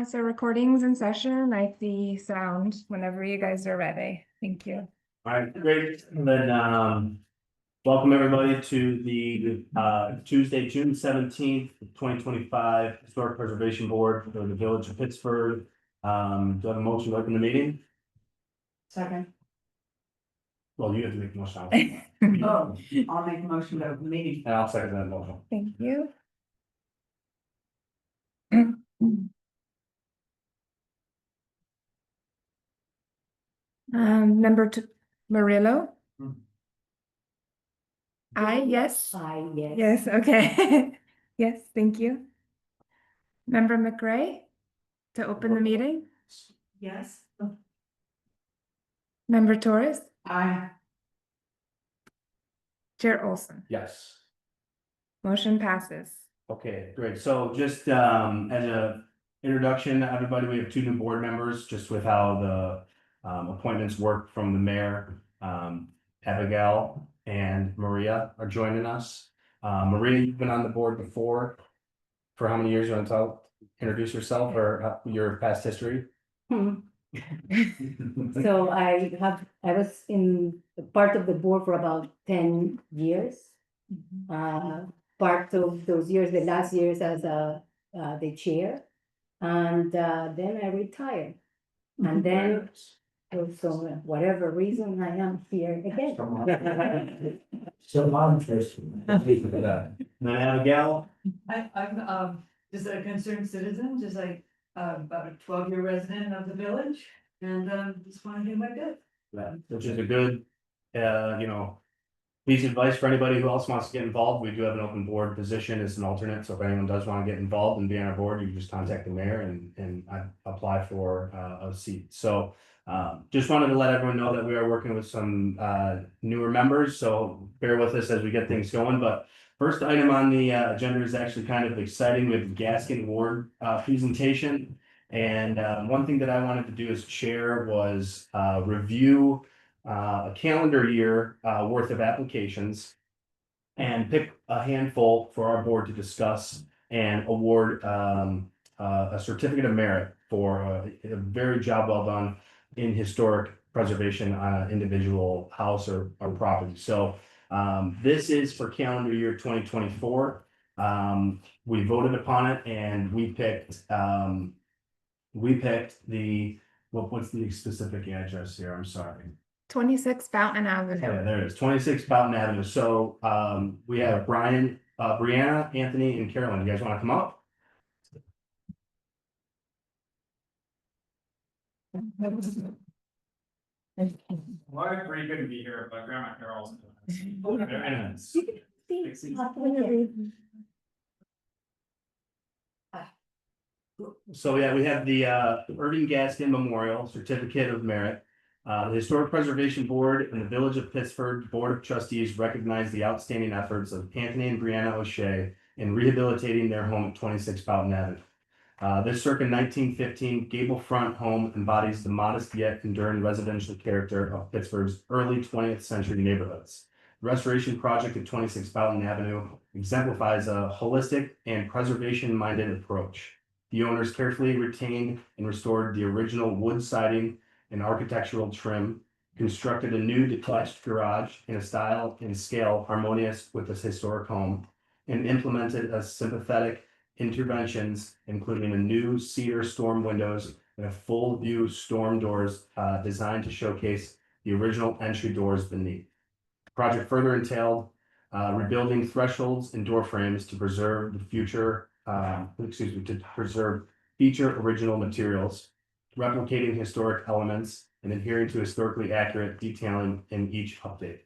So recordings in session, I see sound whenever you guys are ready. Thank you. All right, great. And then, welcome everybody to the, Tuesday, June 17th, 2025 Historic Preservation Board for the Village of Pittsburgh. Do I have a motion to open the meeting? Second. Well, you have to make a motion. Oh, I'll make a motion to open the meeting. And I'll second that motion. Thank you. Member Murillo? Yes. Yes. Yes, okay. Yes, thank you. Member McRae to open the meeting? Yes. Member Torres? Aye. Chair Olson? Yes. Motion passes. Okay, great. So just as a introduction, everybody, we have two new board members, just with how the appointments work from the mayor. Abigail and Maria are joining us. Maria, you've been on the board before. For how many years? You want to introduce yourself or your past history? So I was in part of the board for about 10 years. Part of those years, the last years as the chair, and then I retired. And then for some whatever reason I am here again. So interesting. Then Abigail. I'm just a concerned citizen, just like about a 12-year resident of the village, and just want to do my bit. Which is a good, piece of advice for anybody who else wants to get involved. We do have an open board position as an alternate, so if anyone does want to get involved and be on our board, you can just contact the mayor and apply for a seat. So just wanted to let everyone know that we are working with some newer members, so bear with us as we get things going. But first item on the agenda is actually kind of exciting with Gaskin Ward presentation. And one thing that I wanted to do as chair was review a calendar year worth of applications and pick a handful for our board to discuss and award a certificate of merit for a very job well done in historic preservation on an individual house or property. So this is for calendar year 2024. We voted upon it and we picked the what's the specific address here? I'm sorry. 26 Fountain Yeah, Avenue. there it is, 26 Fountain Avenue. So we have Brian, Brianna, Anthony, and Carolyn. You guys want to come up? Well, Bree couldn't be here, but Grandma Carol's. So yeah, we have the Irving Gaskin Memorial Certificate of Merit. The Historic Preservation Board and the Village of Pittsburgh Board of Trustees recognize the outstanding efforts of Anthony and Brianna O'Shea in rehabilitating their home at 26 Fountain Avenue. This circa 1915 gable front home embodies the modest yet enduring residential character of Pittsburgh's early 20th century neighborhoods. The restoration project at 26 Fountain Avenue exemplifies a holistic and preservation-minded approach. The owners carefully retained and restored the original wood siding and architectural trim, constructed a new detached garage in a style and scale harmonious with this historic home, and implemented a sympathetic interventions, including a new cedar storm windows and a full view storm doors designed to showcase the original entry doors beneath. The project further entailed rebuilding thresholds and door frames to preserve to preserve feature original materials, replicating historic elements, and adhering to historically accurate detailing in each update.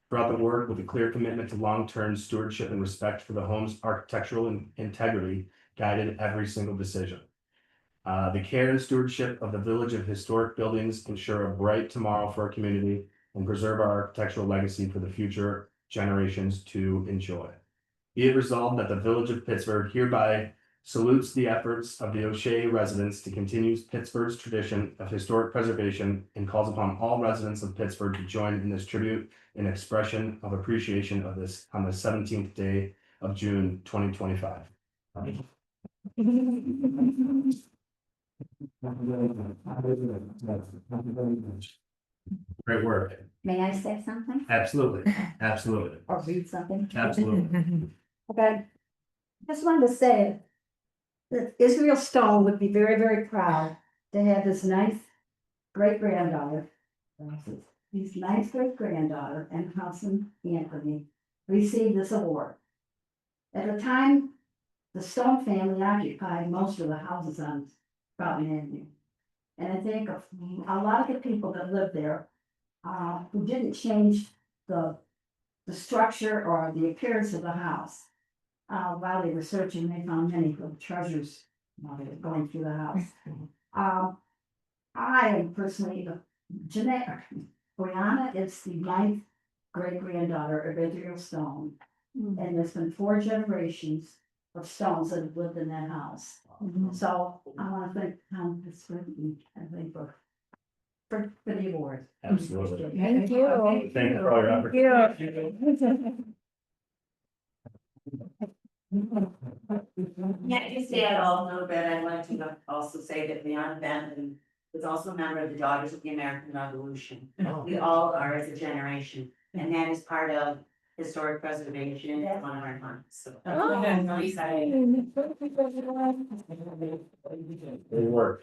Throughout the work, with a clear commitment to long-term stewardship and respect for the home's architectural integrity, guided every single decision. The care and stewardship of the Village of Historic Buildings ensure a bright tomorrow for our community and preserve our architectural legacy for the future generations to enjoy. Be it resolved that the Village of Pittsburgh hereby salutes the efforts of the O'Shea residents to continue Pittsburgh's tradition of historic preservation and calls upon all residents of Pittsburgh to join in this tribute and expression of appreciation of this on the 17th day of June 2025. Great work. May I say something Absolutely, absolutely, or read something? absolutely. Okay. Just wanted to say that Israel Stone would be very, very proud to have this nice great granddaughter. His nice great granddaughter and cousin Anthony receive this award. At the time, the Stone family occupied most of the houses on Fountain Avenue. And I think a lot of the people that lived there, who didn't change the structure or the appearance of the house. While they were searching, they found many good treasures while they were going through the house. I am personally, Jeanette, Brianna is the ninth great granddaughter of Israel Stone. And there's been 4 generations of Stones that have lived in that house. So I want to thank Tom Pittsburgh and everybody for the award. Absolutely. Thank you. Thank you for all your effort. Yeah, just to add a little bit, I'd like to also say that Brianna Benton was also a member of the Daughters of the American Revolution. We all are as a generation, and that is part of historic preservation, it's one of our months, so. Oh, I'm really excited. Good work.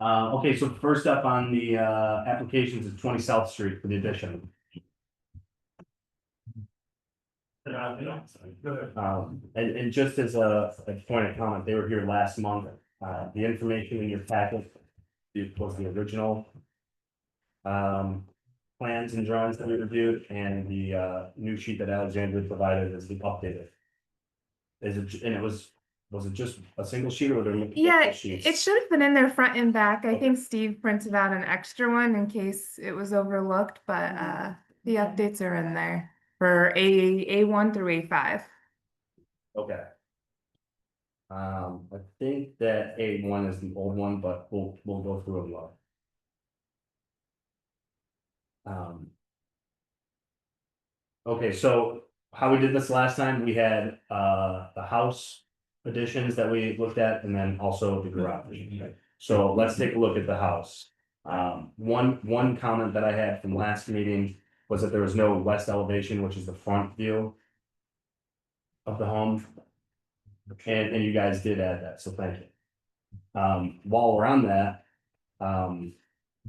Okay, so first up on the applications is 20 South Street for the addition. And just as a point of comment, they were here last month. The information in your packet was the original plans and drawings that we reviewed, and the new sheet that Alexandra provided is the updated. Is it, and it was it just a single sheet or were there multiple Yeah, sheets? it should have been in there front and back. I Okay. think Steve printed out an extra one in case it was overlooked, but the updates are in there for A1 through A5. Okay. I think that A1 is the old one, but we'll go through it well. Okay, so how we did this last time, we had the house additions that we looked at and then also the garage. So let's take a look at the house. One comment that I had from last meeting was that there was no west elevation, which is the front view of the home. And you guys did add that, so thank you. While we're on that,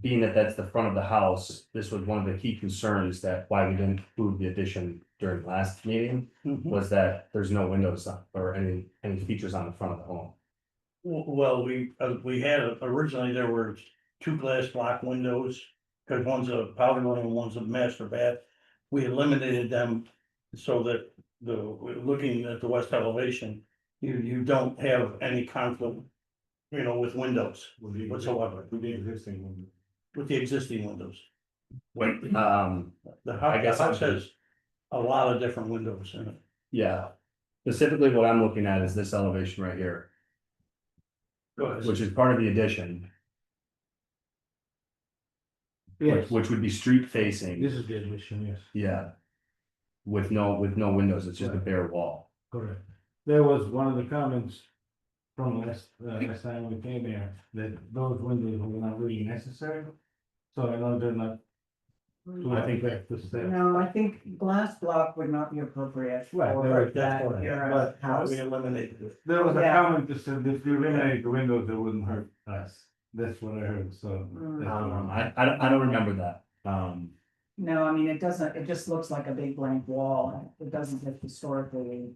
being that that's the front of the house, this was one of the key concerns that why we didn't approve the addition during last meeting, was that there's no windows or any features on the front of the home. Well, we had, originally there were 2 glass block windows, because one's a powder room and one's a master bath. We eliminated them so that looking at the west elevation, you don't have any conflict, with windows whatsoever. With the existing windows. When, The I guess house has a lot of different windows in it. yeah, specifically what I'm looking at is this elevation right here, which is part of the addition. Yes, Which would be street facing, this is the admission, yes, yeah. With no windows, it's just a bare wall. correct. There was one of the comments from last time we came here, that those windows were not really necessary. So I know they're not. I think back to step. No, I think glass block would not be appropriate Right, for right, that that's what I- era but house. We eliminated it. There was a Yeah. comment that said if you eliminate the windows, it wouldn't hurt us. That's what I heard, so. that's what I'm- I don't remember that, No, I mean, it doesn't, it just looks like a big blank wall. It doesn't look historically,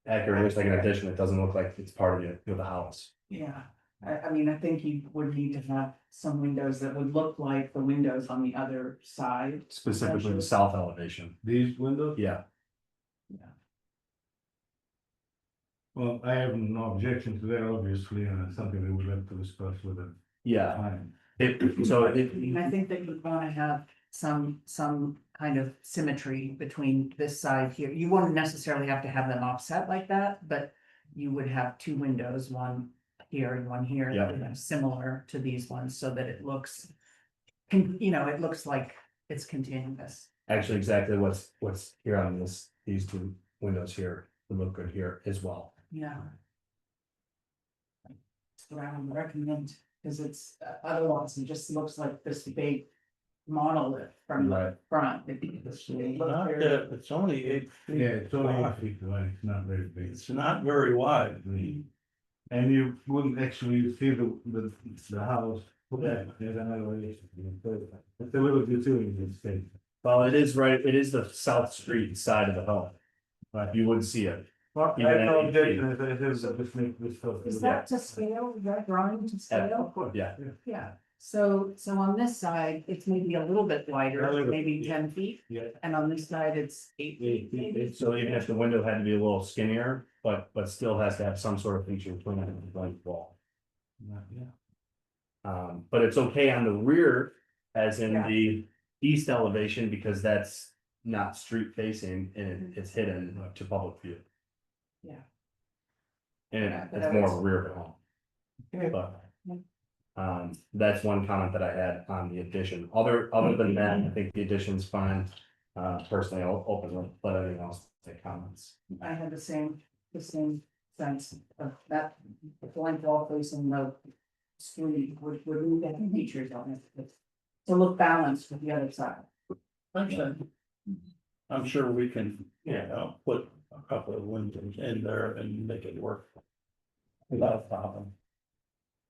accurate, it looks like an addition, it doesn't look like it's part of the house. yeah. I mean, I think you would need to have some windows that would look like the windows on the other side. Specifically the south elevation, These windows, yeah. well, I have no objection to that, obviously, and it's something we would like to discuss with them. Yeah, Fine. so I mean, I think that you'd wanna have some kind of symmetry between this side here. You wouldn't necessarily have to have them offset like that, but you would have two windows, one here and one here, Yeah. that are similar to these ones, so that it looks, it looks like it's continuous. Actually, exactly what's here on these two windows here would look good here as well. Yeah. That's what I would recommend, because it's, otherwise it just looks like this big monolith from the Right. front. It's only 8 feet. Yeah, it's only 8 feet wide, it's not very big. It's not very wide. And you wouldn't actually see the house. Yeah, there's another way. It's a little bit too in this state. Well, it is the South Street side of the home. But you wouldn't see it. Well, I Even at know 8 that feet. it is this make this stuff. Is that to scale, is that drawing to scale? Yeah, Yeah, so on this side, it's maybe a little bit A wider, little bit, maybe yeah. 10 feet, Yeah. and on this side, it's 8 feet. maybe? so even if the window had to be a little skinnier, but still has to have some sort of feature between it and the blank wall. Yeah. But it's okay on the rear, as in Yeah. the east elevation, because that's not street facing and it's hidden to public view. Yeah. And Yeah, but it's that more was- of a rear of the home. Yeah. But, that's one comment that I had on the addition. Other than that, I think the addition's fine. Personally, I'll open, let everyone else take comments. I had the same sense of that, the blank wall facing the street would move any features on it, but to look balanced with the other side. I'm sure we can, put a couple of windows in there and make it work. Without a problem.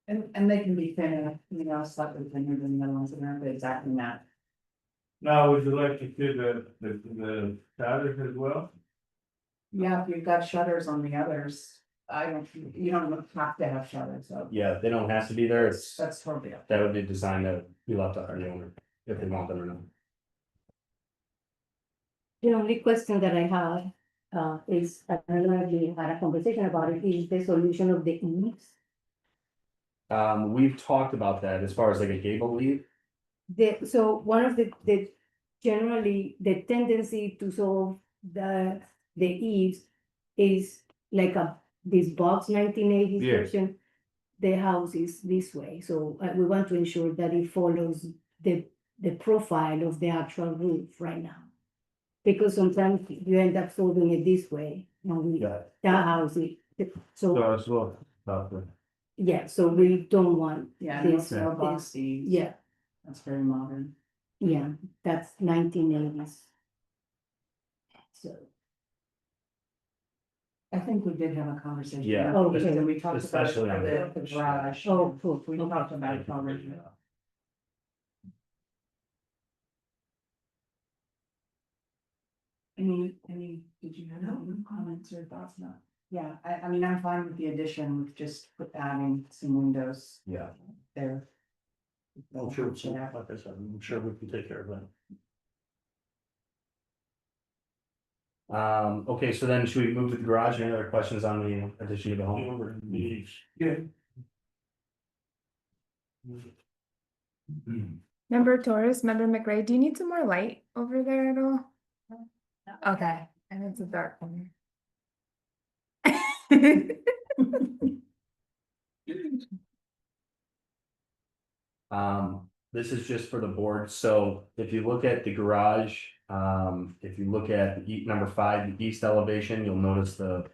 And they can be thinner, slightly thinner than the ones that aren't exactly that. Now, would you like to see the shutters as well? Yeah, if you've got shutters on the others, you don't have to have shutters, so Yeah, they don't have to be there. It's, that's totally up. that would be designed to be left up to the owner if they want them or not. The only question that I have, is, I don't know if we had a conversation about it, is the solution of the eaves. We've talked about that as far as like a gable lead. So one of the generally, the tendency to solve the eaves is like this box 1980s Yeah. version. The house is this way, so we want to ensure that it follows the profile of the actual roof right now. Because sometimes you end up solving it this way, and Yeah. that house, so, So as well. yeah, so we don't want Yeah, this, no box eaves. yeah, That's very modern. yeah, that's 1980s. So, I think we did have a conversation. Yeah. Oh, about this, okay. and we talked about Especially on the garage. oh, cool, We talked about it already. Did you have any comments or thoughts? No. Yeah, I mean, I'm fine with the addition, with just adding some windows Yeah. there. I'm sure, like I said, I'm sure we can take care of that. Okay, so then should we move to the garage? Any other questions on the addition of the home? Yeah. Member Torres, member McRae, do you need some more light over there at all? Okay, and it's a dark one. This is just for the board, so if you look at the garage, if you look at number 5, the east elevation, you'll notice the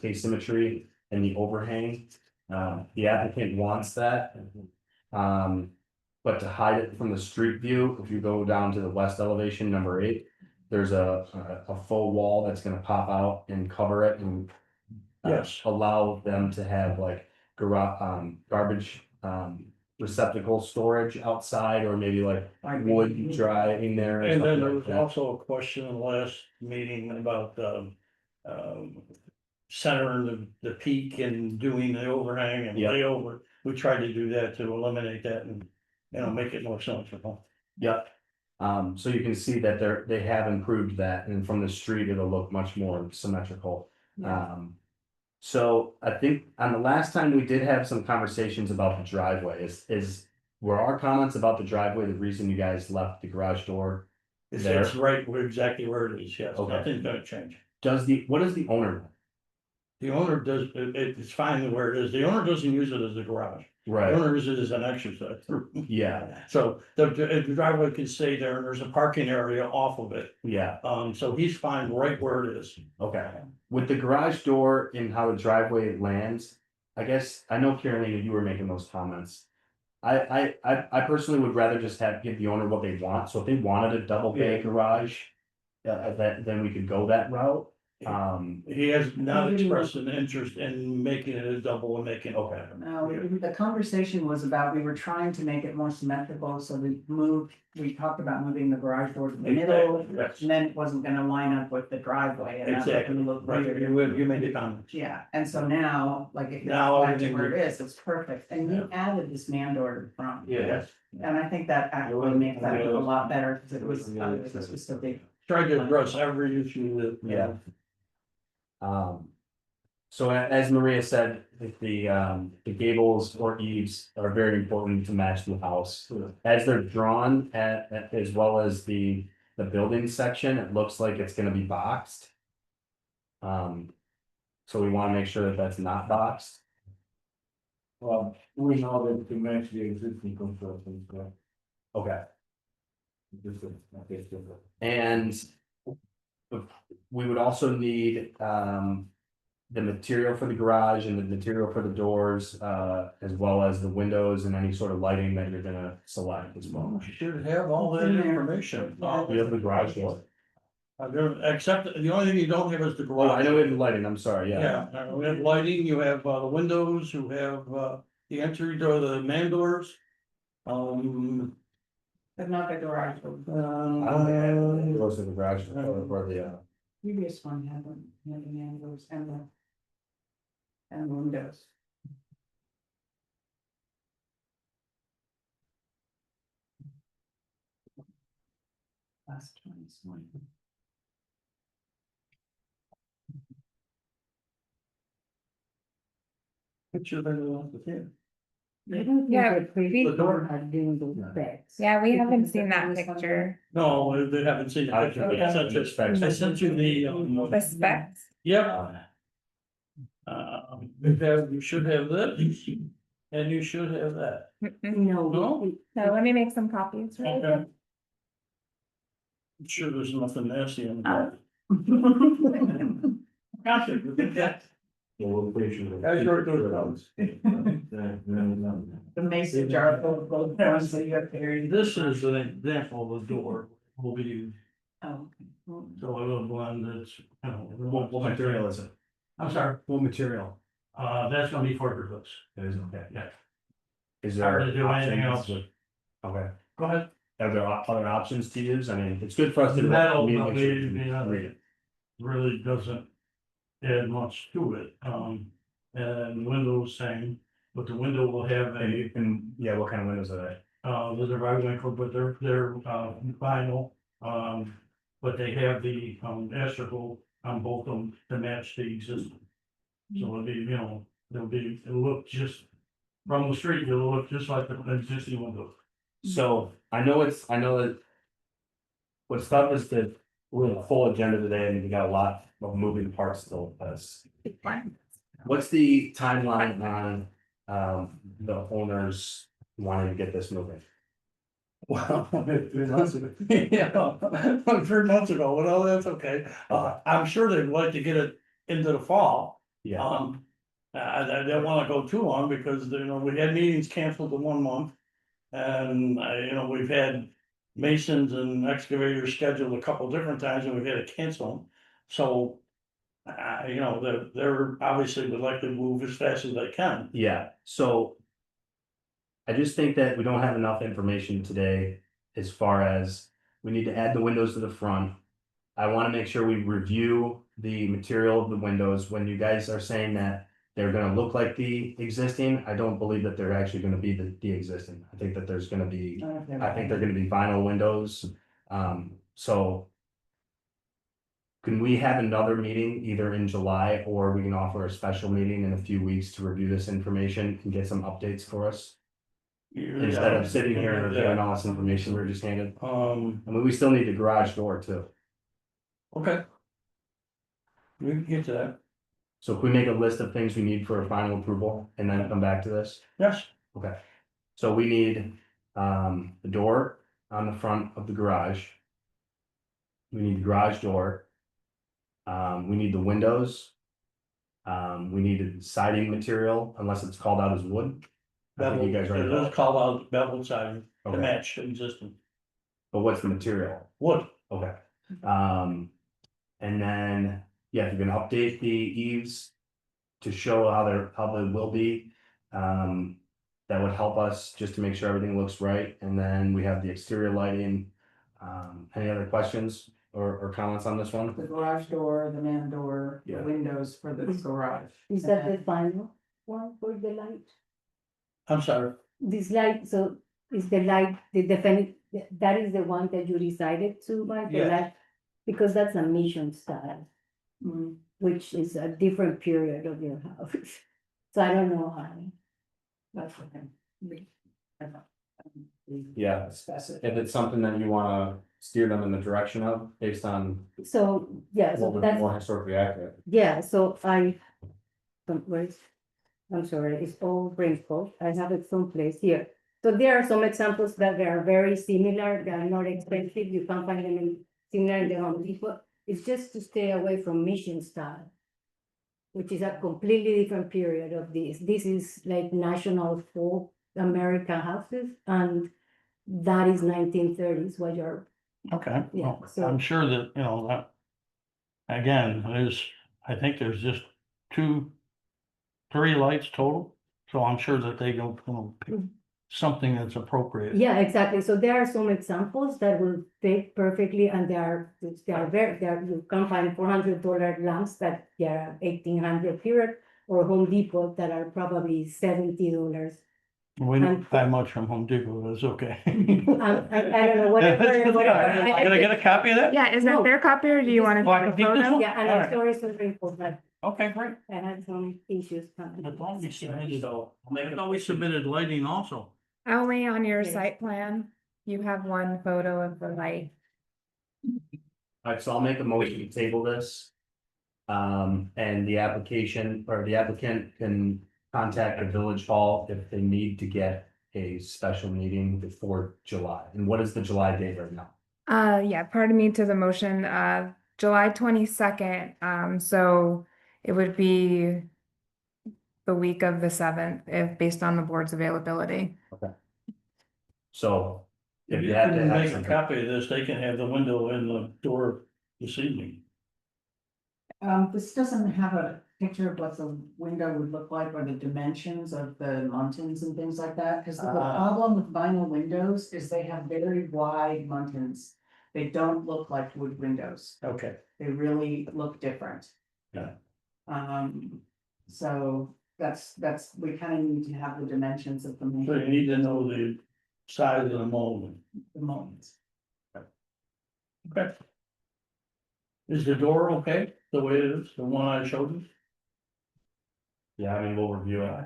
asymmetry and the overhang. The applicant wants that. But to hide it from the street view, if you go down to the west elevation, number 8, there's a faux wall that's gonna pop out and cover it and Yes. allow them to have like garbage, receptacle storage outside, or maybe like wood dry in there. or And then something there like was that. also a question in the last meeting about, centering the peak and doing the overhang and Yeah. layover. We tried to do that to eliminate that and, make it more symmetrical. Yep. So you can see that they have improved that, and from the street, it'll look much more symmetrical. So I think on the last time we did have some conversations about the driveway. Is were our comments about the driveway the reason you guys left the garage door? It's, There. it's right where exactly where it is, yes, Okay. nothing's gonna change. What does the owner want? The owner does, it's fine where it is, the owner doesn't use it as a garage, the Right, owner uses it as an exercise. yeah, So the driveway can stay there, and there's a parking area off of it, yeah, so he's fine right where it is. okay. With the garage door and how the driveway lands, I guess, I know Carolina, you were making those comments. I personally would rather just give the owner what they want, so if they wanted a double bay garage. Then we could go that route, He has not expressed an interest in making it a double and making. okay, No, the conversation was about, we were trying to make it more symmetrical, so we talked about moving the garage door to the middle. Exactly, yes. And then it wasn't gonna line up with the driveway and that's Exactly, gonna look right, weird. you made the comment. Yeah, and so now, like, if you're Now back to everything where it would- is, it's perfect, and you added this man door to the front. Yes, And I think that actually makes that look a lot better, because it was, this was so big. tried to address every issue that. yeah. So as Maria said, the gables or eaves are very important to match the house. As they're drawn as well as the building section, it looks like it's gonna be boxed. So we wanna make sure that that's not boxed. Well, we know that to match the existing construction, so. Okay. This is, okay, so. And we would also need the material for the garage and the material for the doors, as well as the windows and any sort of lighting that you're gonna select as well. You should have all that information. We have the garage door. Except, the only thing you don't have is the Well, I garage. know we have the lighting, I'm sorry, yeah. Yeah, we have lighting, you have the windows, you have the entry door, the man doors. But not the garage door. I don't think it goes to the garage door or the, Previous one had the man doors and the windows. Last 20. picture that off the table. I don't think Yeah, the previous we- The door. one had doing those specs. Yeah, we haven't seen that Previous one. picture, No, they haven't seen the picture. Okay. I sent you- I sent you the. the specs. Yep. You should have this, and you should have that. Mm-mm. No. No? So let me make some copies. really Okay. quick. I'm sure there's nothing nasty in Oh. it. Gotcha. We're pretty sure. That's your those. The mason jar full of gold coins that you have to carry. This is an example of a door will be used, Oh, okay. so a little blend that's, you know. what material is it? I'm sorry, What material? that's gonna be fiberglass. It is, okay. Yeah. Is Hard there to do anything options? else. Okay, Go ahead. are there other options to use? I mean, it's good for us to. Metal, make but sure we- we we, read it. Really doesn't add much to it, and windows same, but the window will have And, yeah, what kind of windows are they? there's a right winkle, but they're vinyl. But they have the astragal on both of them to match the existing. So it'll be, you know, it'll look just, from the street, it'll look just like the existing window. So I know that. What's tough is that we're in a full agenda today and we got a lot of moving parts still with this. What's the timeline on the owners wanting to get this moving? Well, 3 months ago. Yeah, 3 months ago, well, that's okay. I'm sure they'd like to get it into the fall. Yeah, I don't wanna go too long because, you know, we had meetings canceled in 1 month. And, you know, we've had masons and excavators scheduled a couple different times and we've had to cancel them. So, you know, they're obviously would like to move as fast as they can. yeah, so. I just think that we don't have enough information today as far as we need to add the windows to the front. I wanna make sure we review the material of the windows when you guys are saying that. They're gonna look like the existing. I don't believe that they're actually gonna be the existing. I think that there's gonna be, I think they're gonna be vinyl windows. So. Can we have another meeting either in July or we can offer a special meeting in a few weeks to review this information and get some updates for us? Instead of sitting here and reviewing all this information we're just handed. I mean, we still need the garage door too. Okay. We can get to that. So if we make a list of things we need for a final approval and then come back to this, Yes, okay. So we need, the door on the front of the garage. We need the garage door. We need the windows. We need siding material unless it's called out as wood. I think bevel, you guys already it was know. called out bevel siding to Okay. match existing But what's the material? wood. Okay. And then, yeah, if you're gonna update the eaves to show how they will be, that would help us just to make sure everything looks right. And then we have the exterior lighting. Any other questions or comments on this one? The garage door, the man door, the Yeah. windows for the garage. Is that the final one for the light? I'm sorry, This light, so is the light, the definite, that is the one that you decided to buy, the Yes. light? Because that's a mission style, Mm, which is a different period of your house. So I don't know how. that's okay. Yeah, Specific. if it's something that you wanna steer them in the direction of based on So, yeah, so what would be that's, more historically accurate. yeah, so where's, I'm sorry, it's all wrinkled, I have it someplace here. So there are some examples that they are very similar, they are not expensive, you can find them in similar in the Home Depot. It's just to stay away from mission style, which is a completely different period of this. This is like national folk American houses, and that is 1930s, what you're, okay, Yeah, well, so- I'm sure that, you know, that. Again, I think there's just 3 lights total, so I'm sure that they don't, pick something that's appropriate. yeah, exactly. So there are some examples that will fit perfectly, and you can find $400 lamps that they are 1800 period, or Home Depot that are probably $70. We don't buy much from Home Depot, that's okay. I don't know, whatever. Can I get a copy of that? Yeah, is that their copy or do you want to? Oh, I can keep this one? Yeah, and All I'm right. sorry, some wrinkles, but Okay, great. I had some issues coming. I thought we submitted, So I thought we submitted lighting also. Only on your Yes. site plan, you have one photo of the light. Alright, so I'll make a motion to table this. And the application or the applicant can contact the village hall if they need to get a special meeting before July. And what is the July date right now? Yeah, pardon me to the motion, July 22nd, so it would be the week of the 7th, if based on the board's availability. So. If If you you have to can have make a something, copy of this, they can have the window in the door this evening. This doesn't have a picture of what the window would look like or the dimensions of the muntins and things like that, because the problem with vinyl windows is they have very wide muntins. They don't look like wood windows, Okay. they really look different. Yeah. So that's, we kind of need to have the dimensions of the main. So you need to know the size of the mold. The moments. Okay. Is the door okay, the way it is, the one I showed you? yeah, I mean, we'll review it,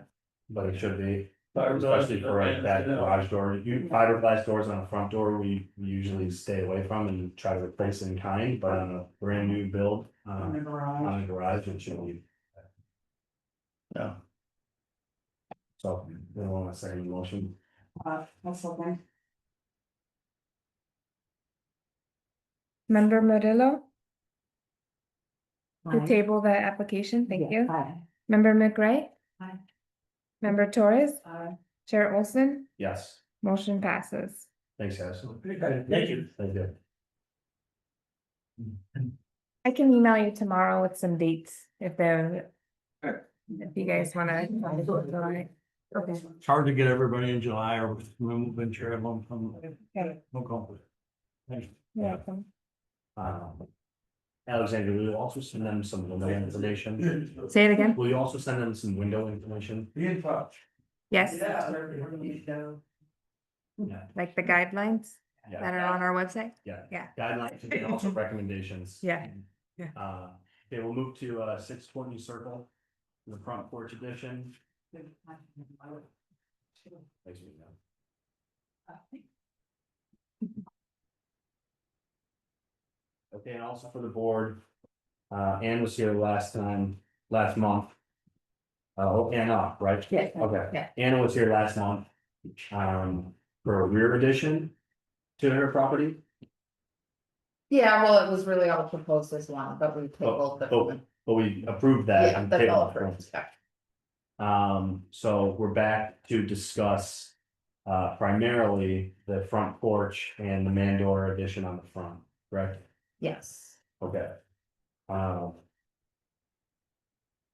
but it should be, Fiberglass, especially for like that garage door. Fiberglass doors on the front door, we usually stay away from and try to replace in kind, but on a brand new build. In the garage. On a garage, it should be, Yeah. so, we don't want to say any motion. That's okay. Member Murillo, to Aye. table the application, thank Yeah, you. aye. Member McRae? Aye. Member Torres? Aye. Chair Olson? Yes, Motion passes. thanks, guys. Thank you. Thank you. I can email you tomorrow with some dates if they're, if you guys wanna. Okay. It's hard to get everybody in July or move in chair alone from. Okay. No comment. Thanks. You're welcome. Alexander, will you also send them some window information? Say it again? Will you also send them some window information? Be in touch. Yes, Yeah. like the guidelines that Yeah, are on our website? yeah. Yeah. Guidelines and also recommendations. Yeah, yeah. Okay, we'll move to 620 Circle, the front porch edition. Thanks, Rita. Okay, and also for the board, Ann was here last month. Oh, Anna, right? Yes. Okay, Yeah. Anna was here last month, for a rear addition to her property. Yeah, well, it was really all proposed as one, but we tabled the. But we approved that. Yeah, and that's all tabled it. approved, yeah. So we're back to discuss primarily the front porch and the man door addition on the front, correct? Yes. Okay.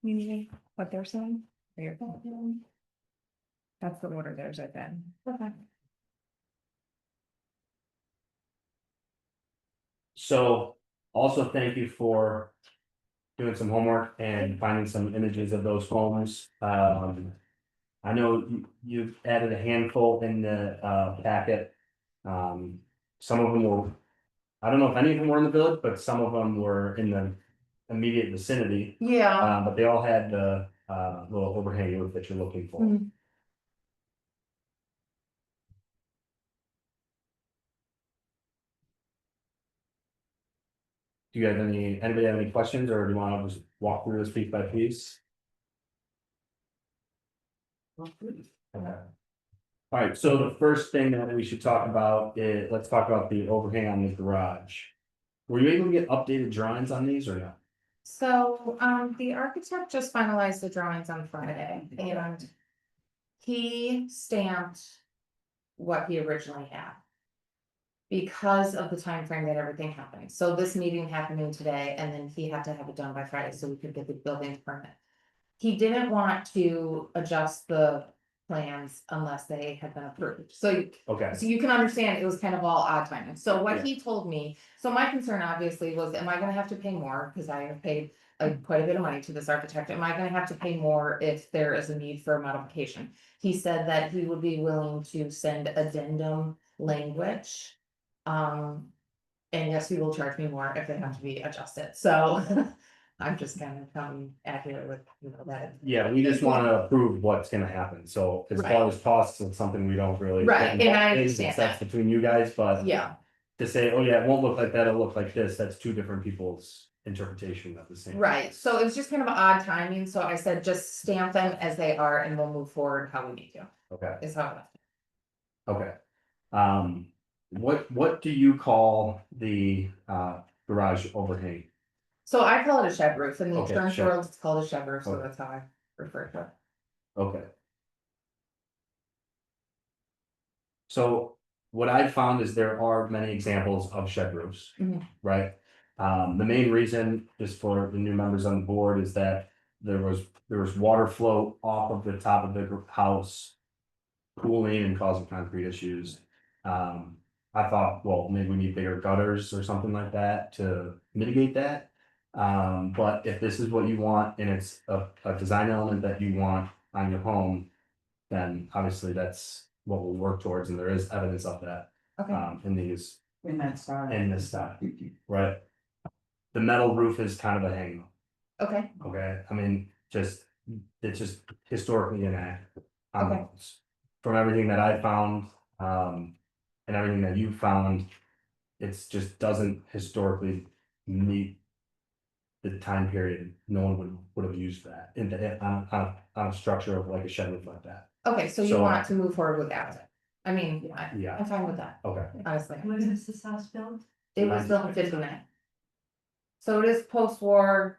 Meaning what they're saying? Or you're- That's the order theirs have been. Okay. So also thank you for doing some homework and finding some images of those homes. I know you've added a handful in the packet. Some of them were, I don't know if any of them were in the village, but some of them were in the immediate vicinity. Yeah, But they all had the little overhang roof that you're looking for. Mhm. Do you have anybody have any questions, or do you want to just walk through this piece by piece? Okay. All right, so the first thing that we should talk about is, let's talk about the overhang on the garage. Were you able to get updated drawings on these or not? so, the architect just finalized the drawings on Friday and he stamped what he originally had. Because of the time frame that everything happened. So this meeting happening today, and then he had to have it done by Friday so we could get the building permit. He didn't want to adjust the plans unless they had been approved. So Okay, you can understand it was kind of all odd timing. So Yeah. what he told me, so my concern obviously was, am I gonna have to pay more? Cause I have paid quite a bit of money to this architect. Am I gonna have to pay more if there is a need for a modification? He said that he would be willing to send addendum language. And yes, he will charge me more if they have to be adjusted. So I'm just kind of coming at you with, that. yeah, we just want to approve what's gonna happen, so as far as costs, it's something we don't really. Right, get and I involved in, understand since that's that. between you guys, but. Yeah, To say, oh yeah, it won't look like that, it'll look like this, that's two different people's interpretation of the same. right. So it was just kind of odd timing. So I said, just stamp them as they are and we'll move forward how we need to, Okay, is how I left it. okay. What do you call the garage overhang? So I call it a shed roof. In the Okay, insurance shed. world, it's called a shed roof. So Okay. that's how I refer to it. Okay. So what I've found is there are many examples of shed roofs, Mhm. right? The main reason, just for the new members on the board, is that there was water flow off of the top of the house, cooling and causing concrete issues. I thought, well, maybe we need bigger gutters or something like that to mitigate that. But if this is what you want and it's a design element that you want on your home, then obviously that's what we'll work towards, and there is evidence of that. Okay. In these, In that style. in this style, right? The metal roof is kind of a hang, Okay. okay? I mean, it's just historically inaccurate. Okay. From everything that I found, and everything that you found, it's just doesn't historically meet the time period. No one would have used that on a structure of like a shed roof like that. Okay. So you So- want to move forward with that? I mean, Yeah, I'm fine with that, okay. honestly. When is this house built? It was built in 59. So it is post-war,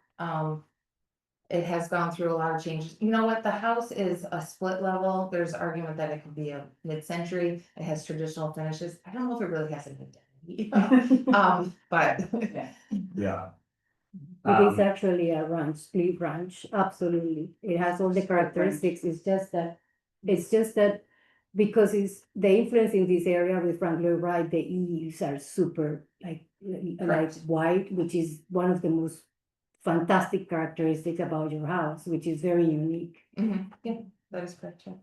it has gone through a lot of changes. You know what, the house is a split level, there's argument that it could be a mid-century, it has traditional finishes, I don't know if it really has an identity. But. Yeah. It is actually a ranch, split ranch, absolutely. It has all the characteristics. It's just that because it's the influence in this area with Frank Lloyd Wright, the eaves are super like white, which is one of the most fantastic characteristics about your house, which is very unique. Yeah, that is correct, yeah.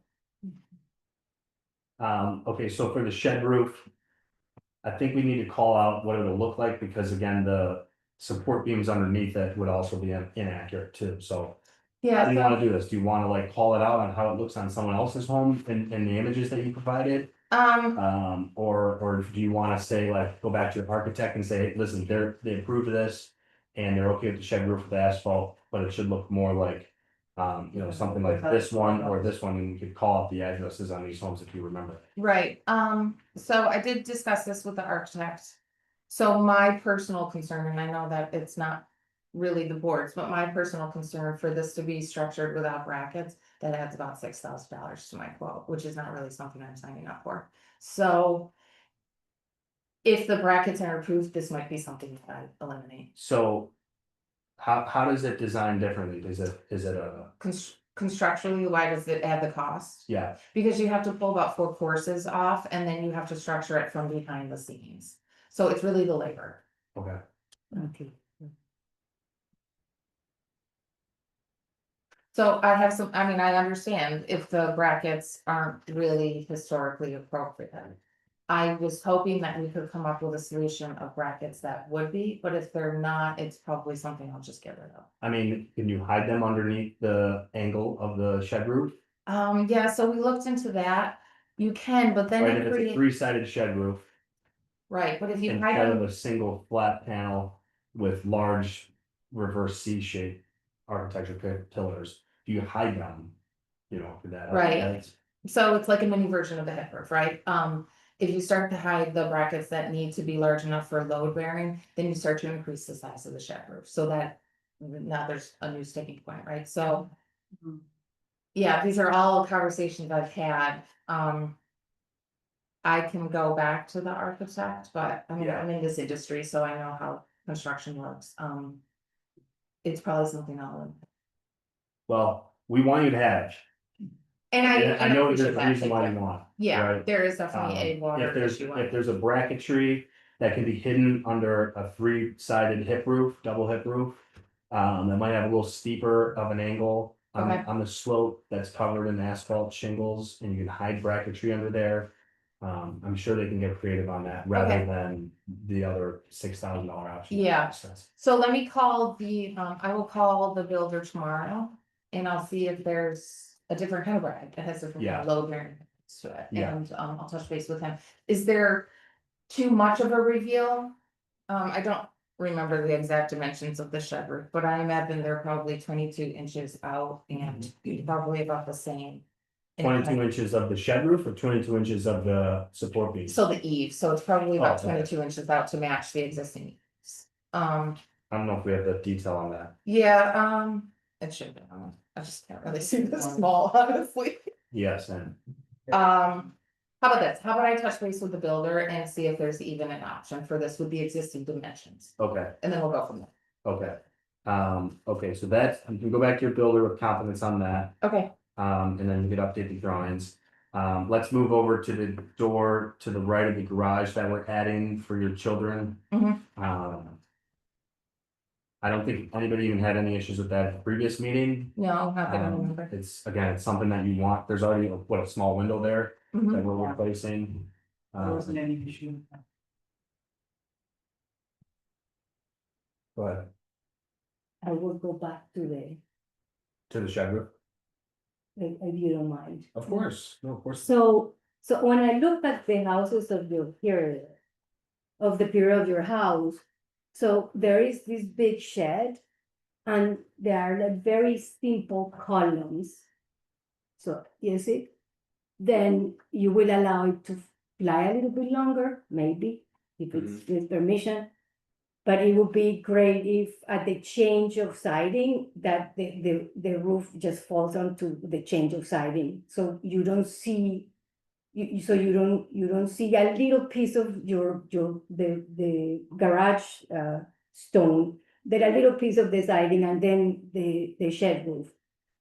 Okay, so for the shed roof, I think we need to call out what it'll look like, because again, the support beams underneath it would also be inaccurate too, so. How do you Yeah, wanna do this? Do you wanna like call it out on how it looks on someone else's home in the images that you provided? Or do you wanna say like, go back to your architect and say, listen, they approved this. And they're okay with the shed roof with asphalt, but it should look more like, something like this one or this one, and you could call out the addresses on these homes if you remember. right, so I did discuss this with the architect. So my personal concern, and I know that it's not really the board's, but my personal concern for this to be structured without brackets, that adds about $6,000 to my quote, which is not really something I'm signing up for. So if the brackets are approved, this might be something that I eliminate. So. How does it design differently? Is it a, Constructionally, why does it add the cost? yeah, Because you have to pull about 4 courses off and then you have to structure it from behind the scenes. So it's really the labor. okay, Okay. So I have some, I mean, I understand if the brackets aren't really historically appropriate. I was hoping that we could come up with a solution of brackets that would be, but if they're not, it's probably something I'll just get rid of. I mean, can you hide them underneath the angle of the shed roof? Yeah, so we looked into that. You can, but then Right, it if it's a creates, 3-sided shed roof right, but if you hide instead of them, a single flat panel with large reverse C-shaped architecture pillars, do you hide them? For that. Right. that's- so it's like a mini version of the hip roof, right? If you start to hide the brackets that need to be large enough for load bearing, then you start to increase the size of the shed roof, so that now there's a new sticking point, right? So. Yeah, these are all conversations I've had, I can go back to the architect, but I mean, Yeah. I'm in this industry, so I know how construction works, it's probably something I'll. Well, we want you to have. And I know appreciate there's a that, reason thank why you. you want. Yeah, right? there is definitely a water If there's, issue. if there's a bracketry that can be hidden under a 3-sided hip roof, double hip roof. That might have a little steeper of an angle Okay. on the slope that's covered in asphalt shingles, and you can hide bracketry under there. I'm sure they can get creative on that rather Okay. than the other $6,000 option. Yeah. So let me call I will call the builder tomorrow and I'll see if there's a different kind of brag that has different kind of load bearing to it. Yeah. And I'll touch base with him. Is there too much of a reveal? I don't remember the exact dimensions of the shed roof, but I imagine they're probably 22 inches out and probably about the same. 22 inches of the shed roof or 22 inches of the support beam? So the eave, so it's probably about Oh, okay. 22 inches out to match the existing eaves. I don't know if we have the detail on that. Yeah, it should be, I just can't really see this small, honestly. Yes, and How about this, how about I touch base with the builder and see if there's even an option for this with the existing dimensions, okay, and then we'll go from there. okay. Okay, so that's, you can go back to your builder with confidence on that, Okay, and then you could update the drawings. Let's move over to the door to the right of the garage that we're adding for your children. Mhm. I don't think anybody even had any issues with that at the previous meeting. no, not that I remember. It's, again, it's something that you want, there's already, a small window there that Mhm. we're replacing. There wasn't any issue. Go ahead, I will go back to the shed roof. if you don't mind. Of course, no, of course. So when I look at the houses of your period, of the period of your house, so there is this big shed, and there are like very simple columns. So you see, then you will allow it to fly a little bit longer, maybe, if it's with permission. But it would be great if at the change of siding, that the roof just falls onto the change of siding, so you don't see. You don't see a little piece of the garage stone, then a little piece of the siding, and then the shed roof.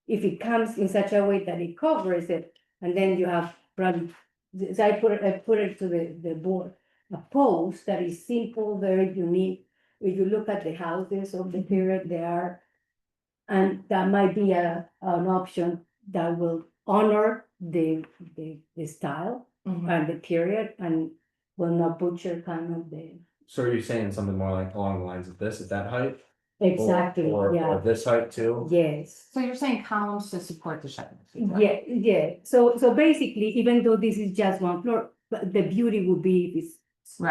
If it comes in such a way that it covers it, and then you have probably, so I put it to the board, a post that is simple, very unique. If you look at the houses of the period, they are, and that might be an option that will honor the style Mhm. and the period, and will not butcher kind of the. So are you saying something more like along the lines of this, at that height? Exactly, Or yeah, this height too? yes. So you're saying columns to support the shed? roof, Yeah, yeah, so basically, even though this is just one floor, but the beauty would be if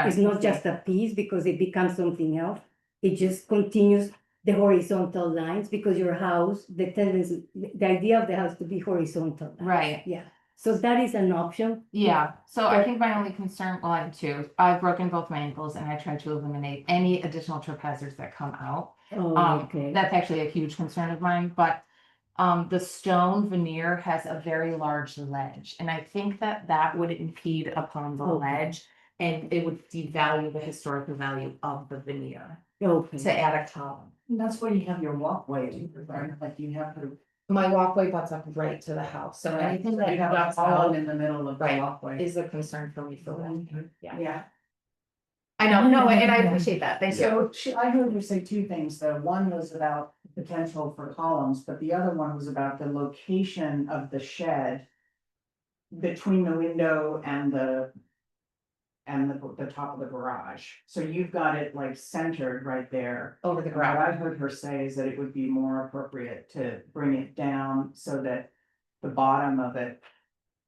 it's not just a piece because it becomes something else. It just continues the horizontal lines because your house, the tendency, the idea of the house to be horizontal. Right. Yeah, so that is an option. Yeah, so I But- think my only concern, well, I have two. I've broken both my ankles and I tried to eliminate any additional trip hazards that come out. Oh, okay. That's actually a huge concern of mine, but the stone veneer has a very large ledge, and I think that would impede upon the Okay. ledge, and it would devalue the historical value of the veneer Okay. to add a column. And that's why you have your walkway, right? Like you have to. My walkway butts up right to the house, so anything that You have a butts out column in the middle of the Right. walkway. is a concern for me for that. Yeah, Yeah. I know, no, and I appreciate that, thank you. So I heard her say two things, though. One was about potential for columns, but the other one was about the location of the shed between the window and the top of the garage. So you've got it like centered right there. Over the And what I garage. heard her say is that it would be more appropriate to bring it down so that the bottom of it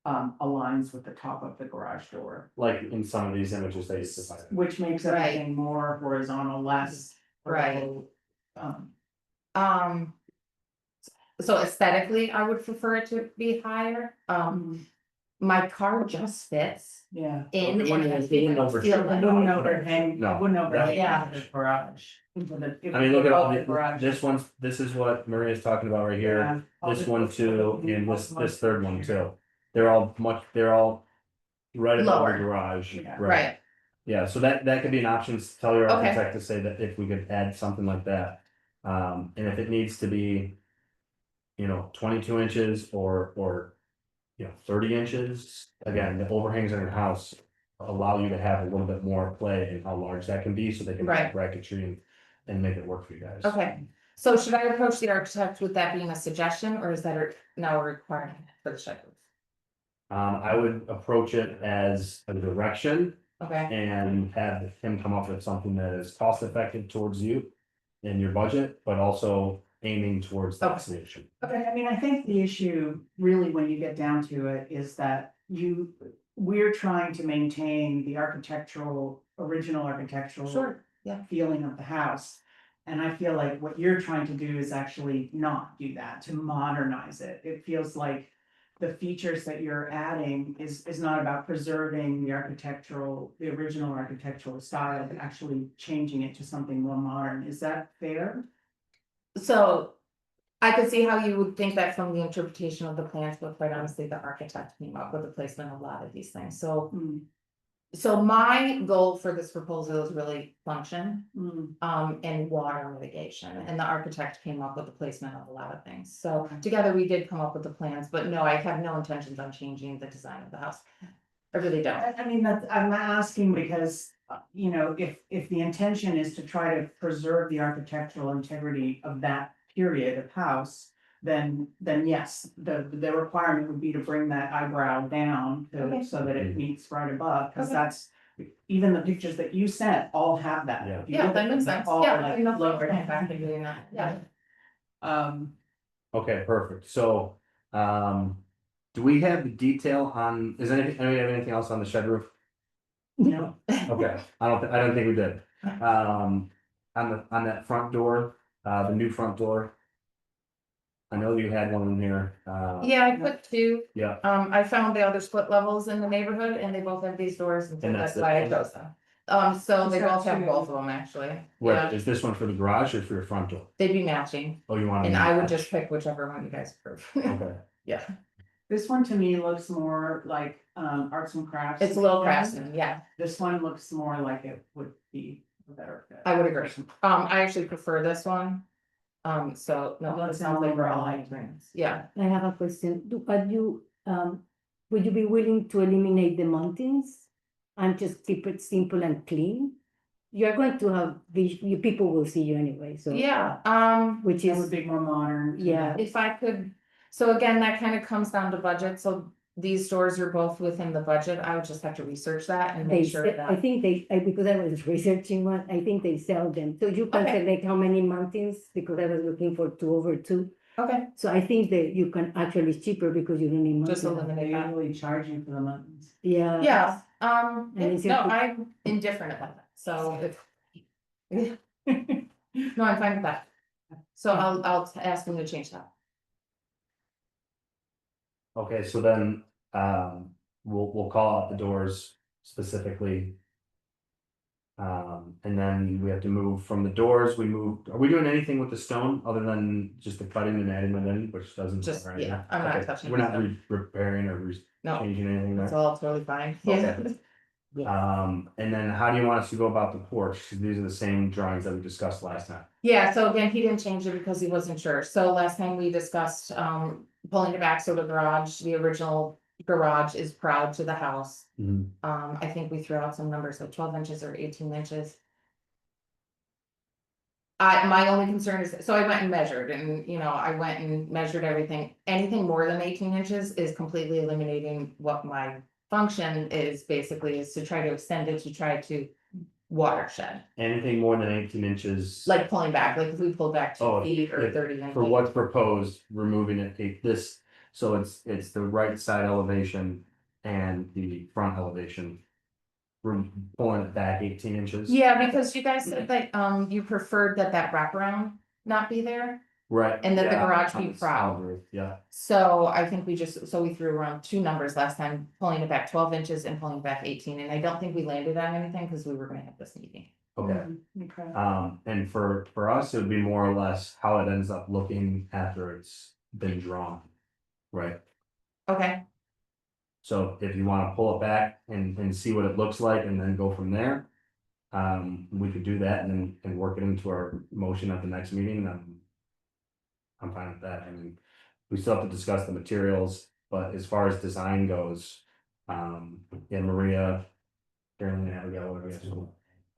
aligns with the top of the garage door, Like in some of these images they provided. which makes Right. everything more horizontal, less. Right. vertical, So aesthetically, I would prefer it to be higher. My car just fits Yeah. in. It wouldn't- and it wouldn't I overshoot. feel It like- wouldn't overhang, No. it wouldn't overhang Yeah. the garage. Into the- I mean, look at all, the garage. this is what Maria's talking about right here, Yeah. this one too, and this third one too. They're all right above Lower. the garage, Yeah. Right, Yeah, so that could be an option, tell your Okay. architect to say that if we could add something like that. And if it needs to be, 22 inches or 30 inches, again, the overhangs on your house allow you to have a little bit more play in how large that can be, so they can Right. bracketry and make it work for you guys. okay. So should I approach the architect with that being a suggestion, or is that now a requirement for the shed roof? I would approach it as a direction Okay, and have him come up with something that is cost effective towards you and your budget, but also aiming towards the Okay. destination. Okay, I mean, I think the issue really, when you get down to it, is that we're trying to maintain the original architectural. Sure, yeah. Feeling of the house. And I feel like what you're trying to do is actually not do that, to modernize it. It feels like the features that you're adding is not about preserving the original architectural style, but actually changing it to something more modern. Is that fair? So I could see how you would think that from the interpretation of the plans, but quite honestly, the architect came up with the placement of a lot of these things, so. Hmm. So my goal for this proposal is really function, Hmm. and water mitigation, and the architect came up with the placement of a lot of things. So together we did come up with the plans, but no, I have no intentions on changing the design of the house. I really don't. I mean, I'm asking because, if the intention is to try to preserve the architectural integrity of that period of house. Then yes, the requirement would be to bring that eyebrow down Okay. so that it meets right above, because Okay. that's. Even the pictures that you sent all have that. Yeah. If you Yeah, look that at makes them, sense. they're all Yeah, like I know. lower. Back and doing that, yeah. Okay, perfect, so, do we have the detail on, anybody have anything else on the shed roof? No. Okay, I don't think we did. On that front door, the new front door. I know you had one in here, Yeah, I put two. yeah, I found the other split levels in the neighborhood and they both have these doors, and so And that's that's why I it. chose them. So they Is that both have true? both of them, actually. where, Yeah, is this one for the garage or for your front door? they'd be matching, Oh, you want? and I would just pick whichever one you guys approve. Okay, Yeah, This one to me looks more like arts and crafts. it's a little craftsman, yeah, This one looks more like it would be a better fit. I would agree. I actually prefer this one. So, no, Well, it it's sounds like we're all in in agreement, yeah. I have a question. Would you be willing to eliminate the mountains and just keep it simple and clean? You're going to have, people will see you anyway, so. Yeah, Which That would is, be more modern. yeah, if I could, so again, that kind of comes down to budget, so these stores are both within the budget, I would just have to research that and they, make sure I that. think because I was researching one, I think they sell them. So you can Okay. select how many mountains, because I was looking for 2/2. Okay, So I think that you can actually, it's cheaper because you don't need just mountains. They eliminate that. usually charge you for the mountains. Yeah. Yeah, And is it no, good? I'm indifferent about that, so if. No, I'm fine with that. So I'll ask him to change that. Okay, so then, we'll call out the doors specifically. And then we have to move from the doors, are we doing anything with the stone other than just the cutting and adding it in, which doesn't? Just, right yeah, now? I'm not Okay, touching we're not the repairing or No, changing anything it's there. all totally fine, yeah. Okay. And then how do you want us to go about the porch? 'Cause these are the same drawings that we discussed last time. Yeah, so again, he didn't change it because he wasn't sure. So last time we discussed pulling it back, so the garage, the original garage is proud to the house. I think we threw out some numbers like 12 inches or 18 inches. My only concern is, so I went and measured and, I went and measured everything. Anything more than 18 inches is completely eliminating what my function is basically, is to try to extend it to try to watershed. Anything more than 18 inches. Like pulling back, like if we pulled back 2 feet or if- 30 inches. For what's proposed, removing this, so it's the right side elevation and the front elevation. We're pulling it back 18 inches. Yeah, because you guys said that you preferred that wraparound not be there. Right. And that the yeah, garage be on the proud. solid roof, yeah, So I think we threw around two numbers last time, pulling it back 12 inches and pulling it back 18, and I don't think we landed on anything because we were gonna have this meeting. okay. Okay. And for us, it would be more or less how it ends up looking after it's been drawn. Right, Okay, so if you wanna pull it back and see what it looks like and then go from there. We could do that and work it into our motion at the next meeting, I'm fine with that, I mean, we still have to discuss the materials, but as far as design goes. Yeah, Maria. Carolyn, Abigail, whatever you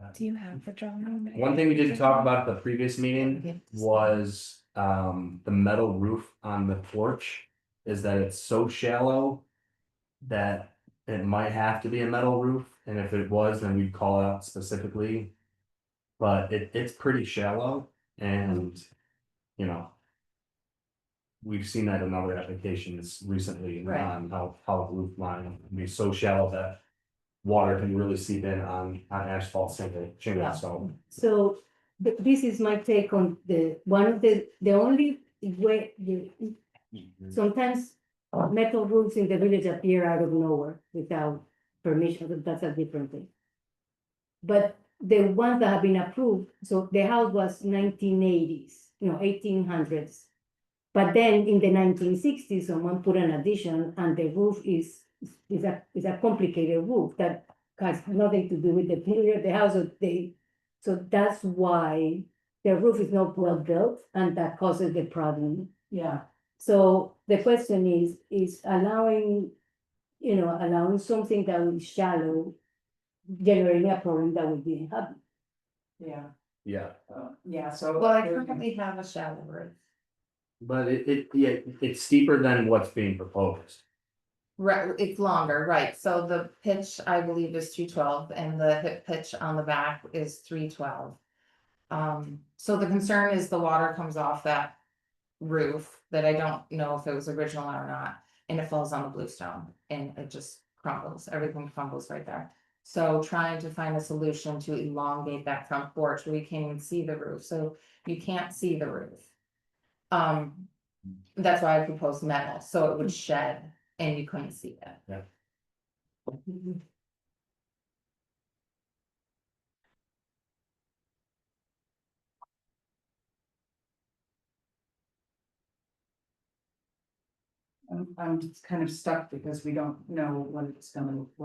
guys. Do you have the drawing? One thing we didn't talk about at the previous meeting was the metal roof on the porch. Is that it's so shallow that it might have to be a metal roof, and if it was, then we'd call it out specifically. But it's pretty shallow and, you know. We've seen that in other applications recently Right. on how the roof line can be so shallow that. Water can really seep in on asphalt Yeah. shingle, so. So this is my take on one of the only way, sometimes metal roofs in the village appear out of nowhere without permission, but that's a different thing. But the ones that have been approved, so the house was 1980s, 1800s. But then in the 1960s, someone put an addition and the roof is a complicated roof that has nothing to do with the period of the house. So that's why the roof is not well built and that causes the problem. Yeah, So the question is allowing something that is shallow, generating a problem that we didn't have. yeah, Yeah, yeah, so. well, I currently have a shallow roof. but it's steeper than what's being proposed. Right, it's longer, right, so the pitch, I believe, is 212 and the hip pitch on the back is 312. So the concern is the water comes off that roof that I don't know if it was original or not, and it falls on the bluestone and it just crumbles, everything crumbles right there. So trying to find a solution to elongate that front porch where we can't even see the roof, so you can't see the roof. That's why I proposed metal, so it would shed and you couldn't see it. Yeah. I'm just kind of stuck because we don't know what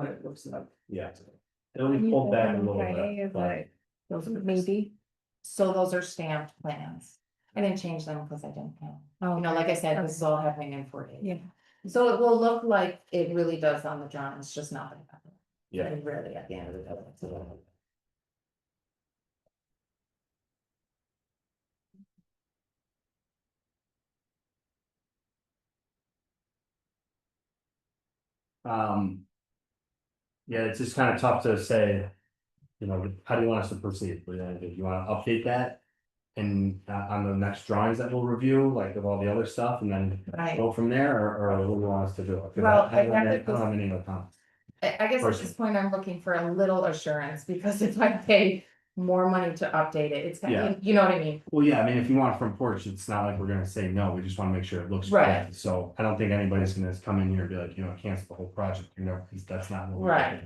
it looks like. Yeah. It only pulled back a little bit, but Those are maybe. So those are stamped plans. I didn't change them because I didn't know. Like I said, this is all happening in 4 days. Yeah. So it will look like it really does on the drawing, it's just not gonna happen. yeah, Really at the end of the day. um. Yeah, it's just kind of tough to say, how do you want us to proceed? Do you want to update that? And on the next drawings that we'll review, like of all the other stuff, and then Right, go from there, or what do you want us to do? 'Cause Well, I don't I have have it- any other comments. I guess at Person. this point, I'm looking for a little assurance, because if I pay more money to update it, it's, Yeah. you know what I mean? Well, yeah, I mean, if you want a front porch, it's not like we're gonna say no, we just wanna make sure it looks Right. good. So I don't think anybody's gonna come in here and be like, cancel the whole project, because that's not. what we're Right.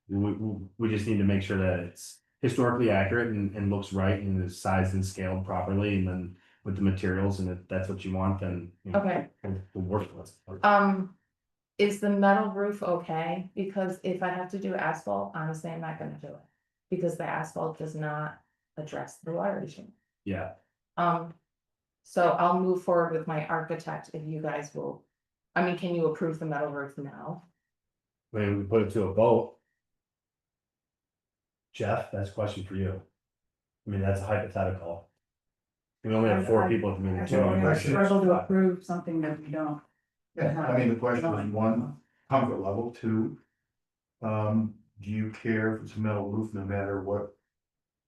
doing. We just need to make sure that it's historically accurate and looks right and is sized and scaled properly, and then with the materials, and if that's what you want, then. Okay. We'll work with it. Is the metal roof okay? Because if I have to do asphalt, honestly, I'm not gonna do it. Because the asphalt does not address the water issue. Yeah, So I'll move forward with my architect if you guys will. I mean, can you approve the metal roof now? I mean, we put it to a vote. Jeff, that's a question for you. I mean, that's a hypothetical. We only have 4 people at the meeting I too. struggle to approve something that we don't. Yeah, I mean, the question is, one, comfort level, two. Do you care if it's a metal roof, no matter what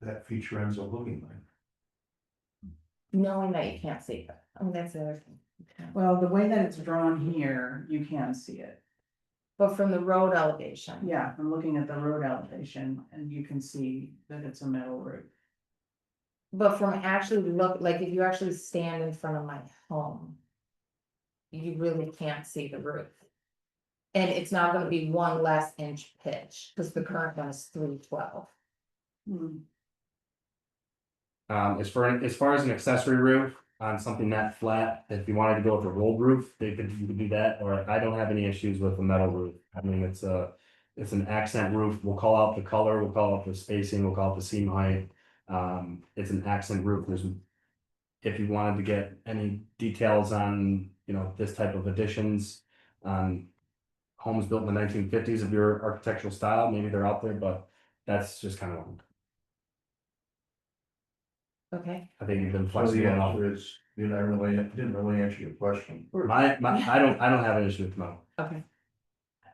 that feature ends up looking like? Knowing that you can't see it. I mean, that's the other thing. Okay. Well, the way that it's drawn here, you can see it. But from the road elevation. Yeah, I'm looking at the road elevation and you can see that it's a metal roof. But from actually like if you actually stand in front of my home. You really can't see the roof. And it's not gonna be 1 less inch pitch, because the current one is 312. Hmm. As far as an accessory roof on something that flat, if you wanted to go with a rolled roof, you could do that, or I don't have any issues with a metal roof. I mean, it's an accent roof, we'll call out the color, we'll call out the spacing, we'll call out the seam height. It's an accent roof, if you wanted to get any details on, this type of additions. Homes built in the 1950s of your architectural style, maybe they're out there, but that's just kind of. Okay. I think you've been So flexible the enough. answer is, didn't really answer your question. I don't have an issue with metal. Okay.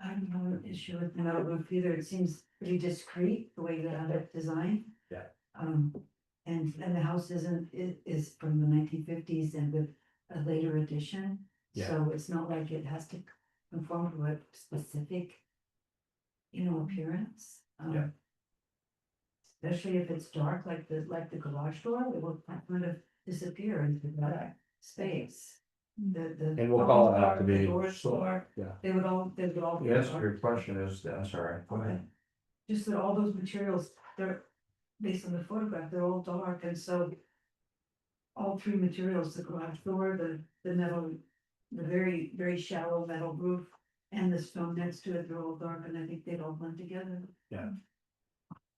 I don't have an issue with the metal roof either. It seems pretty discreet the way they have it designed. Yeah. And the house is from the 1950s and with a later addition. Yeah. So it's not like it has to conform to a specific, appearance. Yeah. Especially if it's dark, like the garage door, it will kind of disappear into that space. And we'll call it out to be. The doors door, Yeah. they would all. be Yes, dark. your question is, I'm sorry, go ahead. Just that all those materials, they're based on the photograph, they're all dark, and so. All 3 materials, the garage door, the metal, the very, very shallow metal roof. And the stone next to it, they're all dark, and I think they'd all blend together.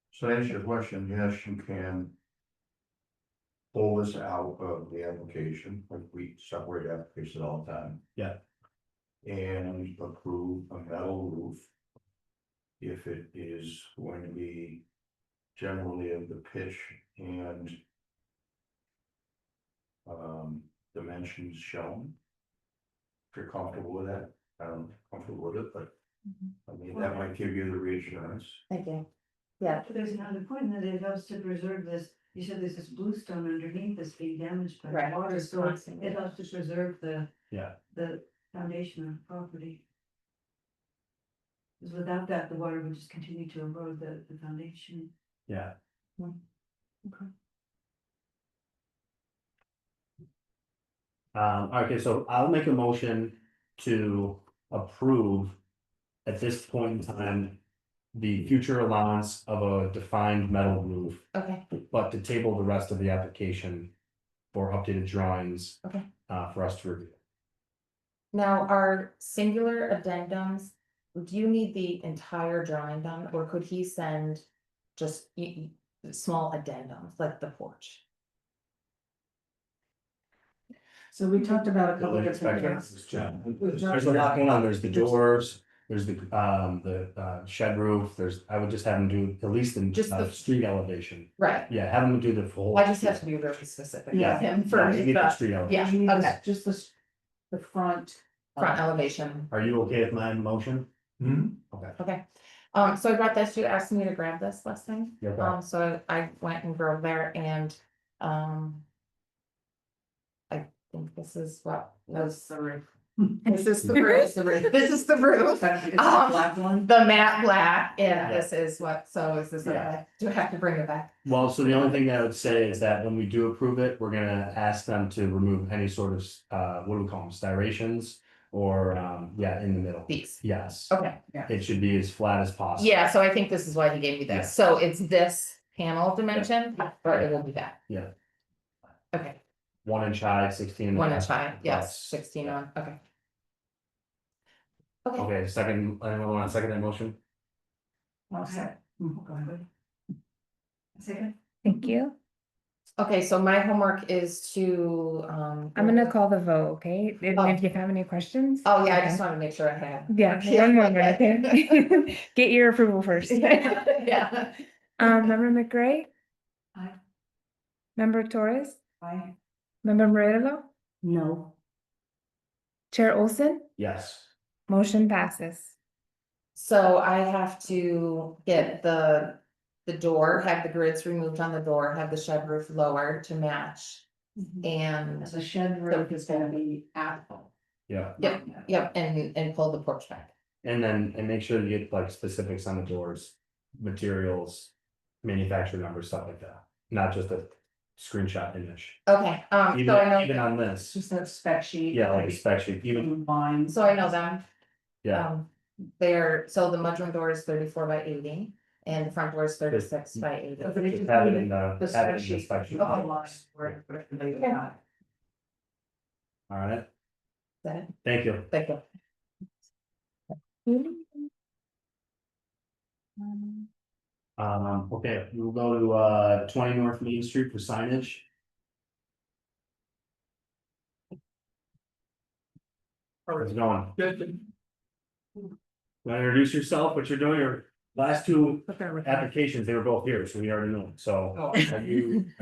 So to answer your question, yes, you can. Pull this out of the application, like we separate applications all the time. Yeah. And approve a metal roof. If it is going to be generally of the pitch and. Dimensions shown. If you're comfortable with that, I'm comfortable with it, but. I mean, that might give you the reassurance. Thank you. Yeah. But there's another point that it helps to preserve this, you said there's this bluestone underneath that's being damaged by Right, the water, just so constantly. it helps to preserve the Yeah. foundation of the property. Because without that, the water would just continue to erode the foundation. Yeah. Okay. Okay, so I'll make a motion to approve. At this point in time, the future allowance of a defined metal roof, Okay. but to table the rest of the application. For updated drawings. Okay. For us to review. Now, our singular addendums, do you need the entire drawing done, or could he send just small addendums, like the porch? So we talked about a couple Building of different inspector, things. There's a lot going on, there's the doors, there's the shed roof, I would just have them do at least Just the the- street elevation. Right, Yeah, have them do the full. I just have to be really specific Yeah. with him Yeah, first, you need the but street elevation. yeah, We need this- okay, Just the front. front elevation, Are you okay with my motion? okay. So I brought this, you asked me to grab this last time, Yeah, okay. so I went and drove there and, I think this is what That's the roof. This is the roof, this is the roof, It's the Um, black one. the matte black, and Yeah. this is what, so is this, Yeah. do I have to bring it back? Well, so the only thing I would say is that when we do approve it, we're gonna ask them to remove any sort of, what do we call them, styrations? Or, yeah, in the middle. These, Yes, okay. it should be as flat as possible. Yeah, so I think this is why he gave me Yeah. this, so it's this panel dimension, but it will be that. Yeah. Okay, 1 inch high, 16. and a 1 half inch high, yes, plus. 16 on, okay. Okay, Okay, second, anyone want to second that motion? I'll say. Go ahead. Second. Thank you. okay, so my homework is to, I'm gonna call the vote, okay? If Oh. if you have any questions. Oh, yeah, I just okay. wanted to make sure I had. Yeah, Yeah. one moment, okay? Get your approval first. Yeah. Member McRae? Aye. Member Torres? Aye. Member Morello? No, Chair Olson? Yes. Motion passes. So I have to get the door, have the grids removed on the door, have the shed roof lowered to match. And, The shed roof is gonna be apple. Yeah, yep, and pull the porch back. and then, and make sure you get like specifics on the doors, materials, manufacturer numbers, stuff like that. Not just a screenshot image. Okay, so I Even know, on this, Just a spec sheet. yeah, like a spec sheet, even, Lines. so I know them. yeah, They're, so the mudroom door is 34 by 80 and the front door is 36 by 80. just have it in the. The have it in spec the sheet. spec sheet. Of the lines where they got. All right, Is that it? thank you. Thank you. Okay, we'll go to 20 North Main Street for signage. How's it going? Good. Want to introduce yourself, what you're doing, your last two applications, they were both here, so we already know, so. Oh. Are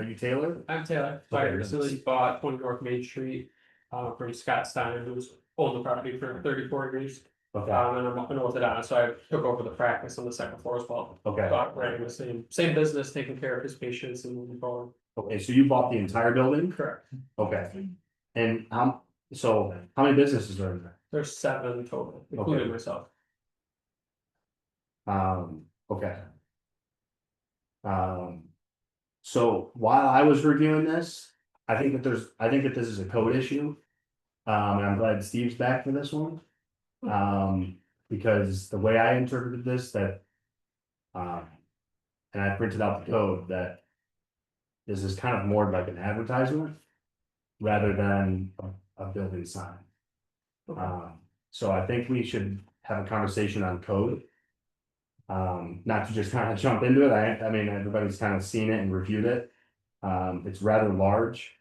you Taylor? I'm Taylor. Okay. I recently bought 20 North Main Street from Scott Steiner, who's owned the property for 34 years. Okay, And I'm up in Orthodontia, so I took over the practice on the second floor as well. okay, Running the same business, taking care of his patients and moving forward. okay, so you bought the entire building? Correct. Okay. And how many businesses are in there? There's 7 total, including Okay. myself. Okay. So while I was reviewing this, I think that this is a code issue. And I'm glad Steve's back for this one. Because the way I interpreted this, that. And I printed out the code that. This is kind of more like an advertisement. Rather than a building sign. So I think we should have a conversation on code. Not to just kind of jump into it, I mean, everybody's kind of seen it and reviewed it. It's rather large.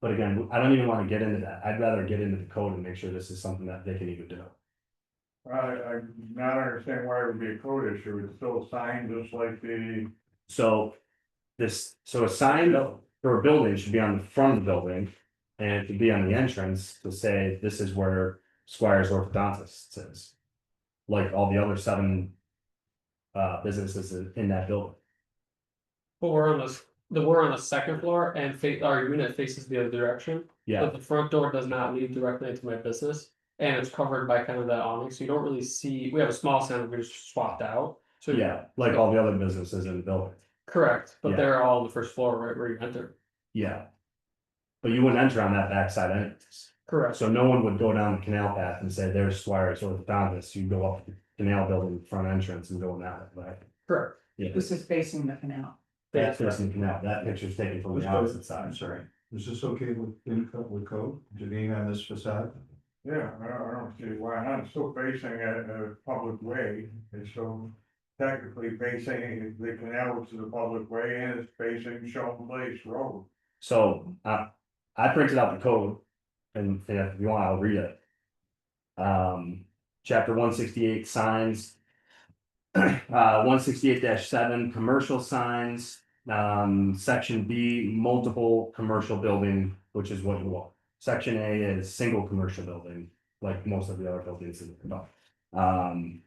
But again, I don't even want to get into that, I'd rather get into the code and make sure this is something that they can even do. I'm not understanding why it would be a code issue, it's still signed just like the. So a sign for a building should be on the front of the building. And it should be on the entrance to say, this is where Squire's Orthodontist is. Like all the other 7 businesses in that building. But we're on the second floor and our unit faces the other direction. Yeah, But the front door does not lead directly into my business. And it's covered by kind of that awning, so you don't really see, we have a small sign that we just swapped out. So yeah, like all the other businesses in the building. correct, but Yeah. they're all on the first floor, right where you enter. Yeah. But you wouldn't enter on that backside anyways. Correct. So no one would go down the canal path and say, there's Squire's Orthodontist, you go up the canal building front entrance and go in that way, right? Correct. Yeah, This is facing the canal. that's facing the canal, that picture's taken from the opposite side. I'm sorry, is this okay with code, to being on this facade? Yeah, I don't see why not, it's still facing a public way, it's still technically facing the canal, which is a public way, and it's facing Shelton Place Road. So, I printed out the code, and if you want, I'll read it. Chapter 168 signs. 168-7 commercial signs, section B, multiple commercial building, which is what you want. Section A is single commercial building, like most of the other buildings in the.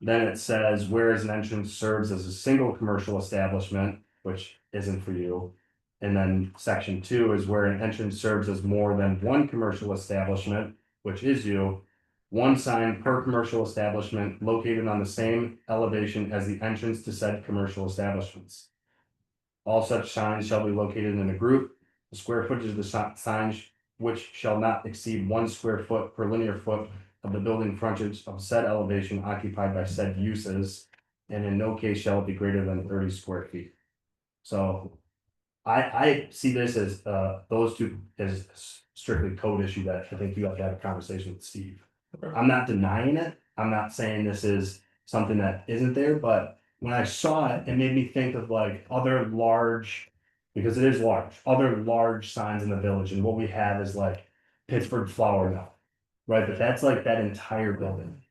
Then it says, whereas an entrance serves as a single commercial establishment, which isn't for you. And then section 2 is where an entrance serves as more than one commercial establishment, which is you, one sign per commercial establishment located on the same elevation as the entrance to said commercial establishments. All such signs shall be located in a group. The square footage of the signs which shall not exceed 1 square foot per linear foot of the building frontage of said elevation occupied by said uses, and in no case shall it be greater than 30 square feet. So I see this as those two as strictly code issue that I think you have to have a conversation with Steve. I'm not denying it. I'm not saying this is something that isn't there, but when I saw it, it made me think of like other large, because it is large, other large signs in the village, and what we have is like Pittsburgh Flour Mill. Right, but that's like that entire building.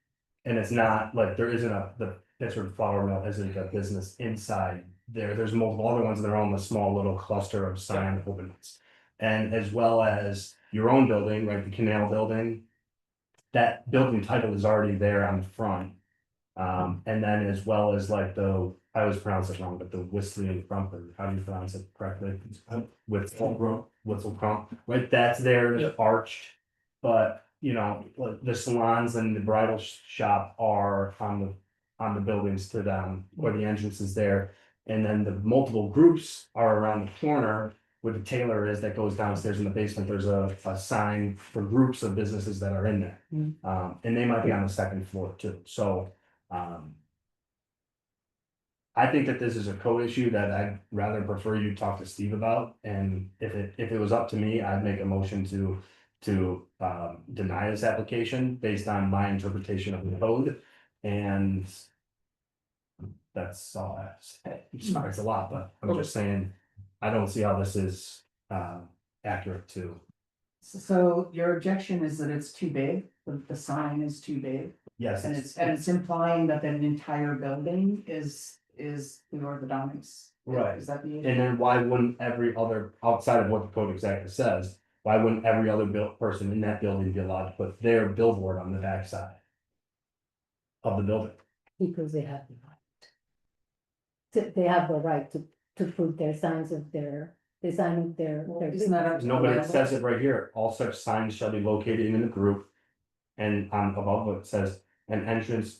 And it's not like there isn't the Pittsburgh Flour Mill isn't a business inside there. There's multiple other ones that are on the small little cluster of sign openings. And as well as your own building, right, the canal building. That building title is already there on the front. And then as well as like I always pronounce it wrong, but the Whistling Crump, or how do you pronounce it correctly? Whistle Crump, right, that's there, it's arched. But, you know, like the salons and the bridal shop are on the buildings to them, where the entrance is there. And then the multiple groups are around the corner where the tailor is that goes downstairs in the basement. There's a sign for groups of businesses that are in there. And they might be on the second floor too, so. I think that this is a code issue that I'd rather prefer you talk to Steve about, and if it was up to me, I'd make a motion to deny this application based on my interpretation of the code, and that's all I have to say. I'm sorry, it's a lot, but I'm just saying, I don't see how this is accurate to. So your objection is that it's too big, the sign is too big, Yes, and it's implying that an entire building is the orthodontics. right. Is that the issue? And then why wouldn't every other, outside of what the code exactly says, why wouldn't every other person in that building be allowed to put their billboard on the backside of the building? Because they have the right. They have the right to put their signs of their design of their. Isn't that up to the Nobody landlord? says it right here. All such signs shall be located in a group. And on above it says an entrance,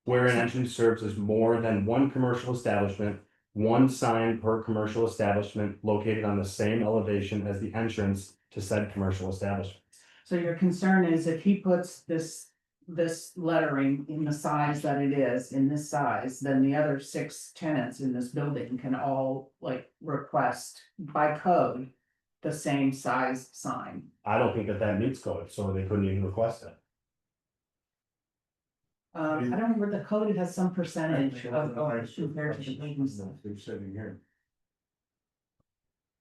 where an entrance serves as more than one commercial establishment, one sign per commercial establishment located on the same elevation as the entrance to said commercial establishment. So your concern is if he puts this lettering in the size that it is, in this size, then the other 6 tenants in this building can all like request by code the same size sign. I don't think that meets code, so they couldn't even request it. I don't remember, the code has some percentage of compared to the buildings. They're sitting here.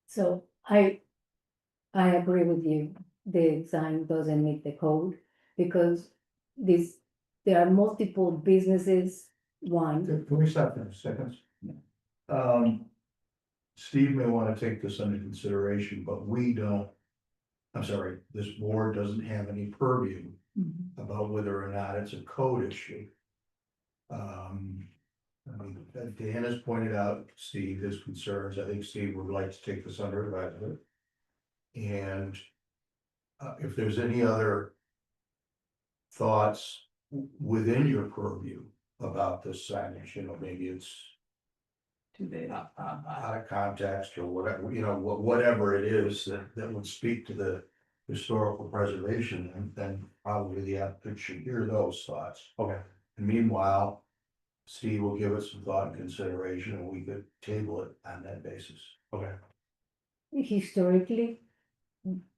So I agree with you, the sign doesn't meet the code, because there are multiple businesses, one. Can we stop for a second? Steve may want to take this under consideration, but we don't. I'm sorry, this board doesn't have any purview about whether or not it's a code issue. I mean, Dan has pointed out, Steve, his concerns. I think Steve would like to take this under advisement. And if there's any other thoughts within your purview about this signage, you know, maybe it's Too big. out of context or whatever, you know, whatever it is that would speak to the historical preservation, then probably the applicant should hear those thoughts. Okay. And meanwhile, Steve will give it some thought and consideration, and we could table it on that basis. Okay. Historically,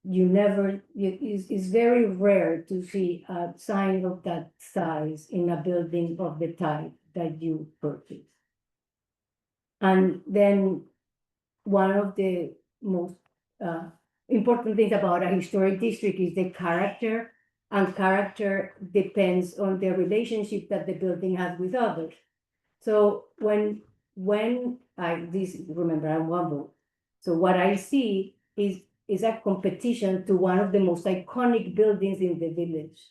it's very rare to see a sign of that size in a building of the type that you purchase. And then one of the most important things about a historic district is the character, and character depends on the relationship that the building has with others. So when remember, I'm one vote. So what I see is a competition to one of the most iconic buildings in the village,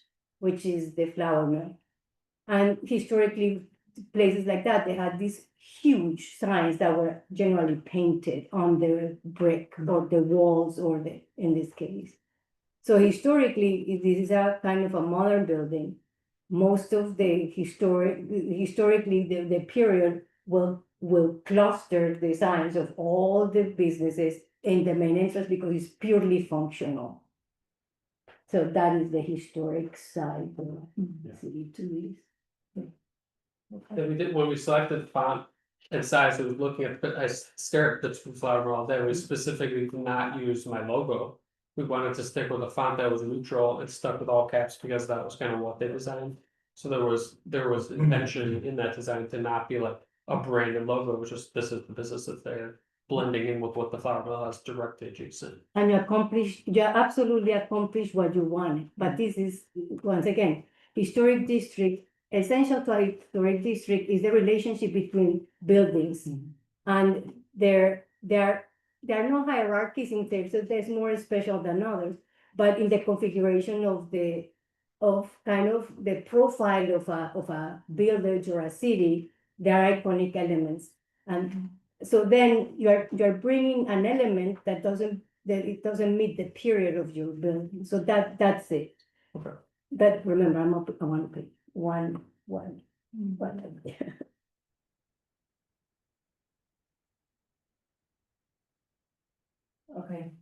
which is the flour mill. And historically, places like that, they had these huge signs that were generally painted on the brick or the walls, or in this case. So historically, this is a kind of a modern building. Most of the historically, the period will cluster the signs of all the businesses in the main entrance because it's purely functional. So that is the historic side of the city to this. Yeah, we did, when we selected font and size, I was looking at, I stared at the flower all day, we specifically did not use my logo. We wanted to stick with a font that was neutral and stuck with all caps because that was kind of what they designed. So there was intention in that design to not be like a branded logo, it was just, this is the business that's there. Blending in with what the flower mill has directly adjacent. And you absolutely accomplished what you wanted, but this is, once again, historic district, essential to a historic district is the relationship between buildings. And there are no hierarchies in terms of there's more special than others, but in the configuration of kind of the profile of a village or a city, there are iconic elements. And so then you're bringing an element that it doesn't meet the period of your building. So that's it. Okay. But remember, I want to pay one. Okay.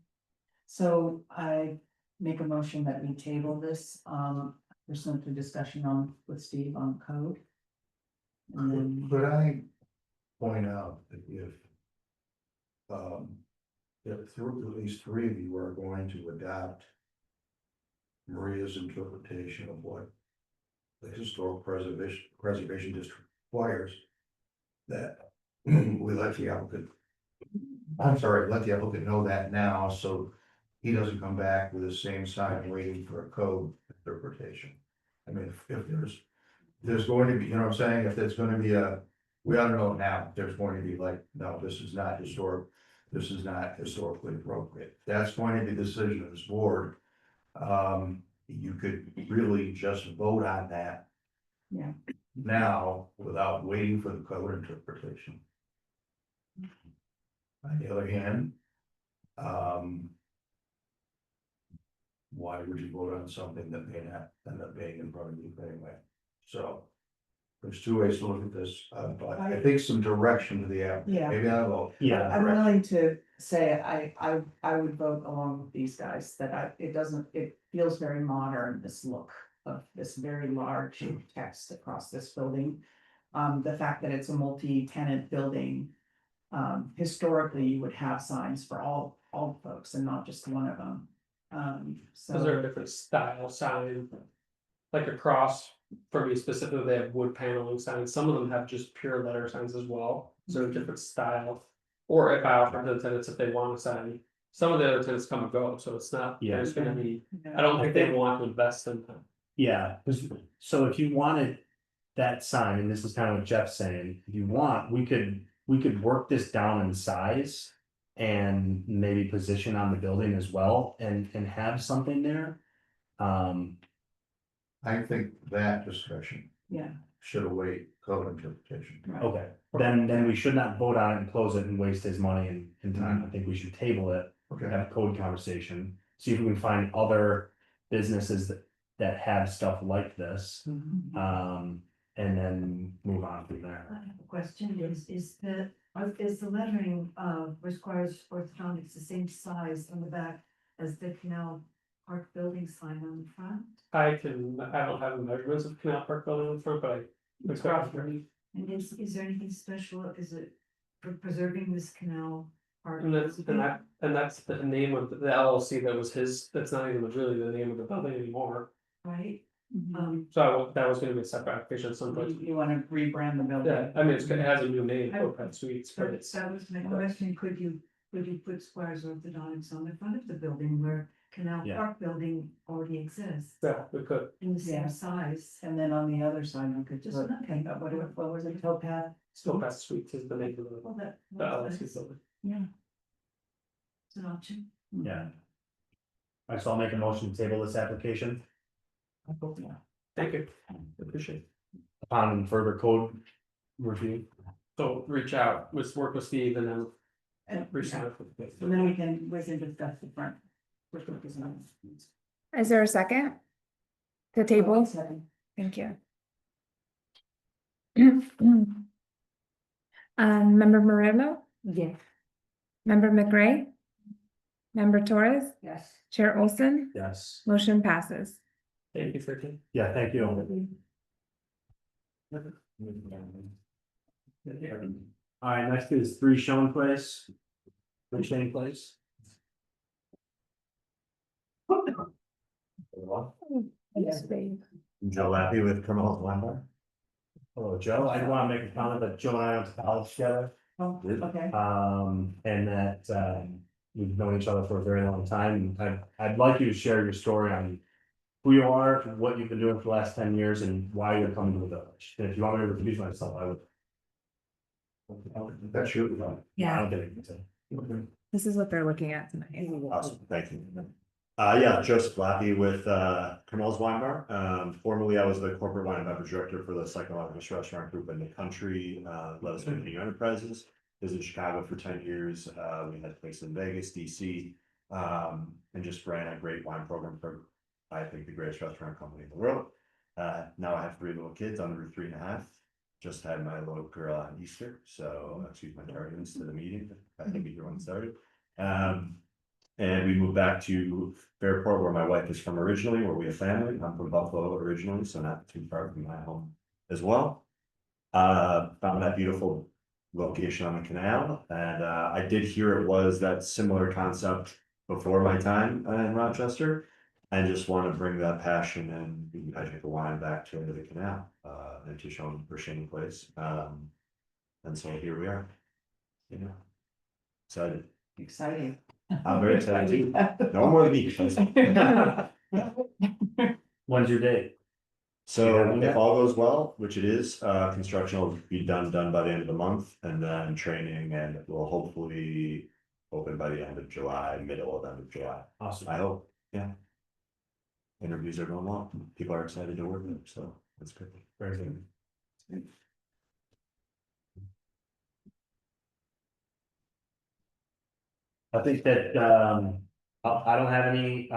So I make a motion that we table this, pursuant to discussion on, with Steve on code. And then, Could I point out that at least three of you are going to adopt Maria's interpretation of what the historic preservation district requires, that we let the applicant, let the applicant know that now, so he doesn't come back with the same sign waiting for a code interpretation. I mean, if there's going to be, you know what I'm saying, if there's gonna be we ought to know now, if there's going to be like, no, this is not historic, this is not historically appropriate. That's going to be the decision of this board. You could really just vote on that. Yeah. Now, without waiting for the code interpretation. On the other hand, why would you vote on something that may not end up being in front of you anyway? So there's two ways to look at this, but I think some direction to the applicant. Yeah. Maybe I'll vote. Yeah. I'm willing to say I would vote along with these guys, that it feels very modern, this look of this very large text across this building. The fact that it's a multi-tenant building, historically you would have signs for all folks and not just one of them. Is there a different style sign? Like across, for me specifically, they have wood paneling signs, some of them have just pure letter signs as well, so a different style. Or if I offer to the tenants if they want a sign, some of the other tenants come and go, so it's not, Yeah. there's gonna be, I don't think they want to invest in them. Yeah, so if you wanted that sign, and this is kind of what Jeff's saying, if you want, we could work this down in size. And maybe position on the building as well and have something there. I think that discussion Yeah. should await code interpretation. Okay, then we should not vote on it and close it and waste his money and time. I think we should table it, Okay, have a code conversation, see if we can find other businesses that have stuff like this. And then move on from there. I have a question, is the lettering requires orthodontics the same size on the back as the Canal Park building sign on the front? I don't have the measurements of Canal Park building in front, but I. It's roughly. And is there anything special, is it for preserving this canal park? And that's the name of the LLC that was his, that's not even really the name of the building anymore. Right, So that was gonna be a separate application at some point. You wanna rebrand the building? Yeah, I mean, it has a new name, Pet Suites, but that it's, that was my question, could you put Squires Orthodontics on the front of the building where Canal Yeah. Park building already exists? yeah, we could. In the Yeah. same size? And then on the other side, we could Just, just, okay. what was it, Towpath? Still Pet Suites is the name of Well, that, the LLC that's building. an option. Yeah. Alright, so I'll make a motion to table this application Thank you, appreciate it. upon further code review. So reach out, let's work with Steve and then. And reach out. and then we can discuss the front. Which one is nice. Is there a second? The table? Second. Thank you. Member Moreno, Yes. member McRae, member Torres, Yes. Chair Olson, Yes. motion passes. Thank you for it. Yeah, thank you. All right, next is 3 Shone Place. 3 Shane Place. Yes, babe. Joe Lappy with Criminal Lumber. Hello, Joe. I want to make a comment that Joe and I went to college together. Oh, okay. And that, we've known each other for a very long time. I'd like you to share your story on who you are, what you've been doing for the last 10 years, and why you're coming to the village. And if you want me to introduce myself, I would. That's you. Yeah. I'll get it. This is what they're looking at tonight. Awesome, thank you. Yeah, Joseph Lappy with Camille's Wine Bar. Formerly, I was the corporate wine and beverage director for the second largest restaurant group in the country, Let Us Continue Enterprises. Was in Chicago for 10 years. We had a place in Vegas, DC, and just ran a great wine program for, I think, the greatest restaurant company in the world. Now I have 3 little kids under 3.5. Just had my little girl on Easter, so excuse my tardiness to the meeting. I think everyone started. And we moved back to Fairport, where my wife is from originally, where we have family. I'm from Buffalo originally, so not too far from my home as well. Found that beautiful location on the canal, and I did hear it was that similar concept before my time in Rochester. I just want to bring that passion and I take the wine back to the canal, and to Shane Place. And so here we are. You know, excited. Exciting. I'm very excited too. No more than me. When's your date? So if all goes well, which it is, construction will be done by the end of the month, and then training, and it will hopefully open by the end of July, middle of end of July. Awesome. I hope, yeah. Interviews are going well. People are excited to work there, so that's good. Very good. I think that, I don't have any,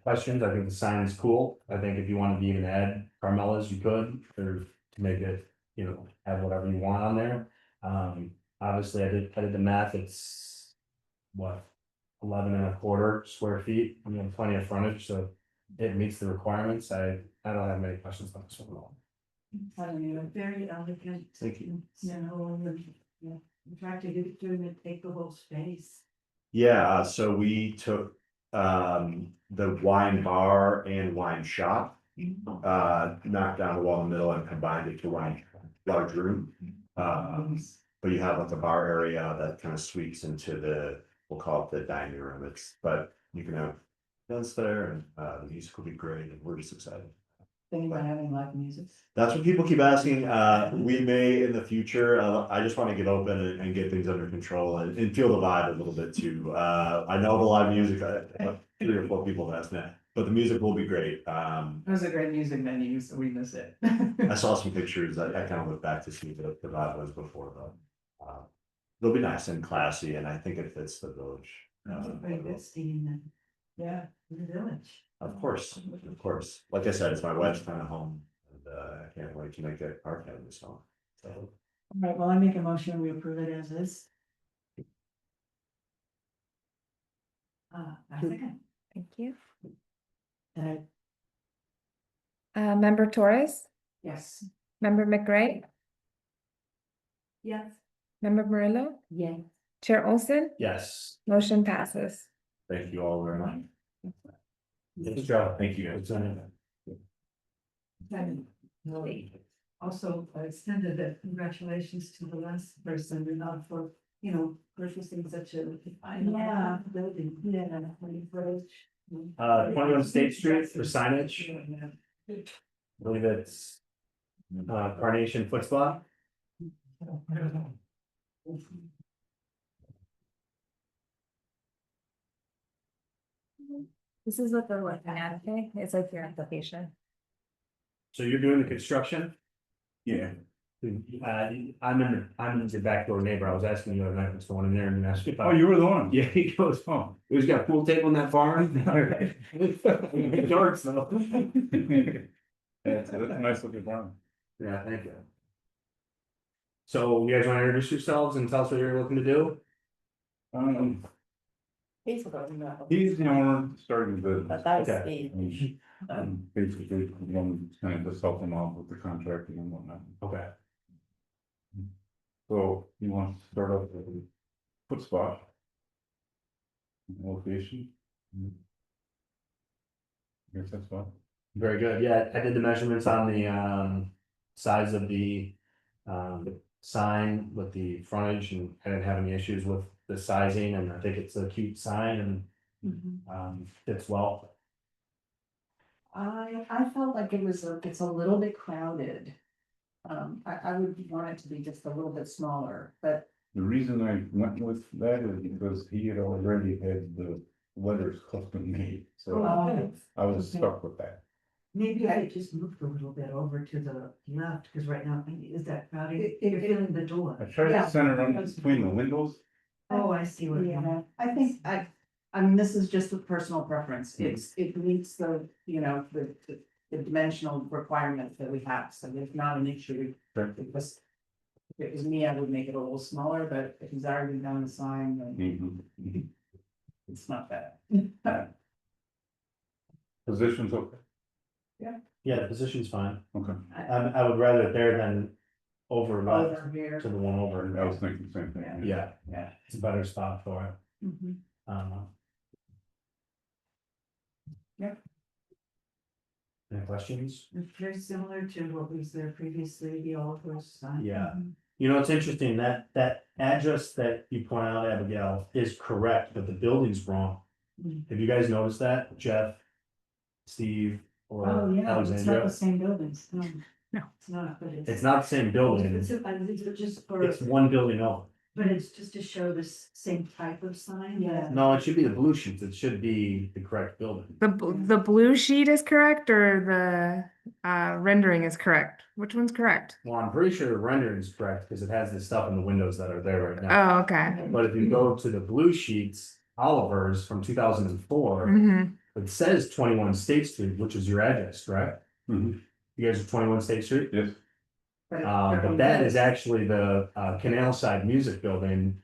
questions. I think the sign is cool. I think if you wanted to even add Carmella's, you could, or to make it, you know, have whatever you want on there. Obviously, I did the math. It's what, 11.25 square feet. I mean, plenty of frontage, so it meets the requirements. I don't have many questions on this one at all. I don't know, very elegant. Thank you. You know, and, yeah, in fact, I did doing it, take the whole space. Yeah, so we took the wine bar and wine shop, knocked down the wall in the middle and combined it to one large room. But you have like a bar area that kind of sweeps into the, we'll call it the dining room. But you can have events there, and the music will be great, and we're just excited. Thinking about having live music. That's what people keep asking. We may in the future. I just want to get open and get things under control and feel the vibe a little bit too. I know the live music. 3 or 4 people have asked that, but the music will be great. It was a great music venue, so we miss it. I saw some pictures. I kind of looked back to see what the vibe was before, but it'll be nice and classy, and I think it fits the village. Very good steam and, yeah, in the village. Of course. Like I said, it's my wife's kind of home, and I can't wait to make it our family's home. So. All right, well, I make a motion, we approve it as is. I second. Thank you. And Member Torres, yes. member McRae, Yes. member Murillo, Yes. Chair Olson, Yes. motion passes. Thank you all very much. Thanks, Joe. Thank you. And also extended the congratulations to the last person and not for, you know, purchasing such a. Yeah. Building. Yeah. Village. 21 State Street for signage. I believe it's Carnation Foot Spa. This is what they're looking at, okay? It's like your application. So you're doing the construction? Yeah. I'm the backdoor neighbor. I was asking you the other night, what's going in there and you asked me Oh, about. you were the one? Yeah, he goes, oh, who's got a pool table in that barn? Darts, though. That's a nice looking farm. Yeah, thank you. So you guys want to introduce yourselves and tell us what you're looking to do? He's going to. He's the owner, starting the business. But that's Okay. the. Basically, one kind of just help him out with the contracting and whatnot. Okay. So he wants to start off with a foot spot. Location. I guess that's fine. Very good. Yeah, I did the measurements on the size of the sign with the frontage and I didn't have any issues with the sizing and I think it's a cute sign and fits well. I felt like it's a little bit crowded. I would want it to be just a little bit smaller, but The reason I went with that is because he had already had the letters custom made, so I was stuck with that. Maybe I just moved a little bit over to the left, because right now, is that crowded? You're feeling the door. I tried Yeah. to center them between the windows. Oh, I see what you mean. yeah, I think I mean, this is just a personal preference. It meets the, the dimensional requirements that we have, so there's not an issue. Because if it was me, I would make it a little smaller, but if he's already done the sign, then Mhm. it's not bad. Positions okay. Yeah, the position's fine. Okay. I would rather it there than over left Over here. to the one over. I was thinking the same thing. Yeah, Yeah. it's a better spot for it. Mhm. Any questions? It's very similar to what was there previously, the old horse sign. Yeah, you know, it's interesting that address that you point out, Abigail, is correct, but the building's wrong. Mm. Have you guys noticed that, Jeff? Steve or Oh, yeah, it's not Alexandria? the same buildings. No. It's not, but it's. It's not the same building, It's just for, it's one building over. but it's just to show this same type of sign. Yeah. No, it should be the blue sheets, it should be the correct building. The blue sheet is correct or the rendering is correct? Which one's correct? Well, I'm pretty sure the rendering is correct, because it has the stuff in the windows that are there right now. Oh, okay. But if you go to the blue sheets, Oliver's from 2004, Hmm. it says 21 State Street, which is your address, correct? Mhm. You guys are 21 State Street? Yes. But that is actually the Canal Side Music Building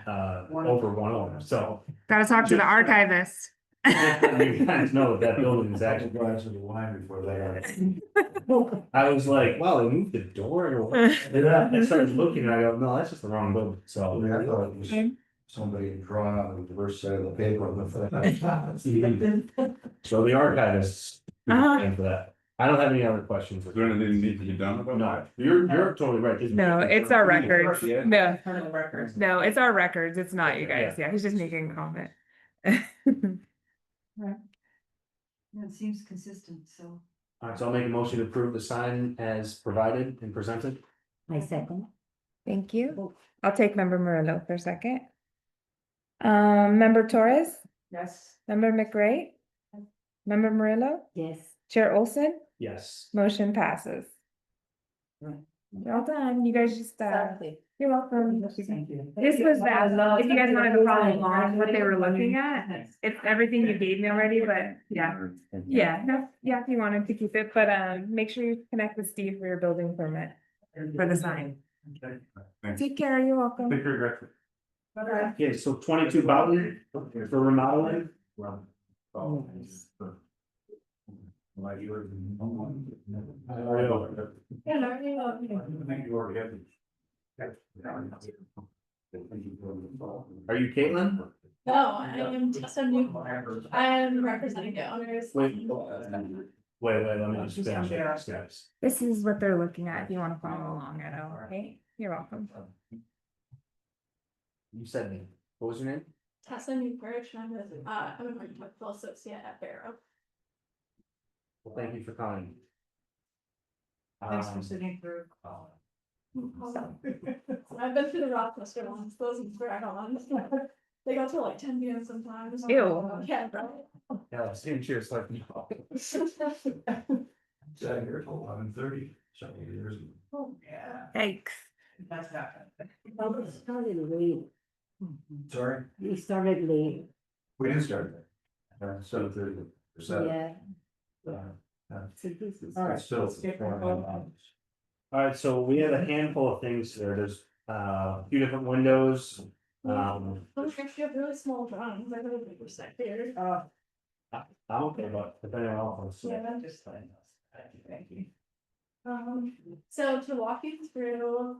over 1 so. Gotta talk to the archivist. You guys know that building is actually. Glass of wine before they. I was like, wow, they moved the door or what? I started looking and I go, no, that's just the wrong building, so. I thought it was somebody drawn out of the reverse side of the paper with the. So the archivists. Uh-huh. paying for that. I don't have any other questions. Is there anything need to be done about No, that? you're totally right. This is- No, it's our records. Yeah. No, Turn of the records. no, it's our records. It's not you guys. Yeah, he's just making a comment. Yeah, it seems consistent, so. All right, so I'll make a motion to approve the sign as provided and presented. My second. Thank you. I'll take member Murillo for a second. Member Torres, Yes. member McRae, member Murillo, Yes. Chair Olson, Yes. motion passes. You're all done. You guys just, you're welcome. Thank you. This was that, if you guys wanted to follow along what they were looking at, it's everything you gave me already, but yeah. Yeah, no, yeah, if you wanted to keep it, but make sure you connect with Steve for your building permit for the sign. Thanks. Take care, you're welcome. Take care, guys. Okay, so 22 Boughton for remodeling. Like you were. Are think you already have. you Caitlin? No, I am Tessa New. I am representing the owners. Wait, let me just finish the steps. This is what they're looking at, if you wanna follow along at all, okay? You're welcome. You said me. What was your name? Tessa Newbridge, and I'm a medical associate at Barrow. Well, thank you for coming. Thanks for sitting through. I've been through the Rockmaster ones, those are right on. They go till like 10 p.m. sometimes. Ew. Yeah, right. Yeah, same cheers like me. Sat here till 11:30. several years. Oh, yeah. Yikes. That's not. It started late. Sorry, We started late, we didn't start that. 7:30, or 7. yeah. Uh, So this is. It's still. Alright, so we have a handful of things there. There's a few different windows. Those actually have really small drawings, I really think we're set here. I'm okay, but if anyone else wants. Yeah. Just letting us, thank you. So to walk you through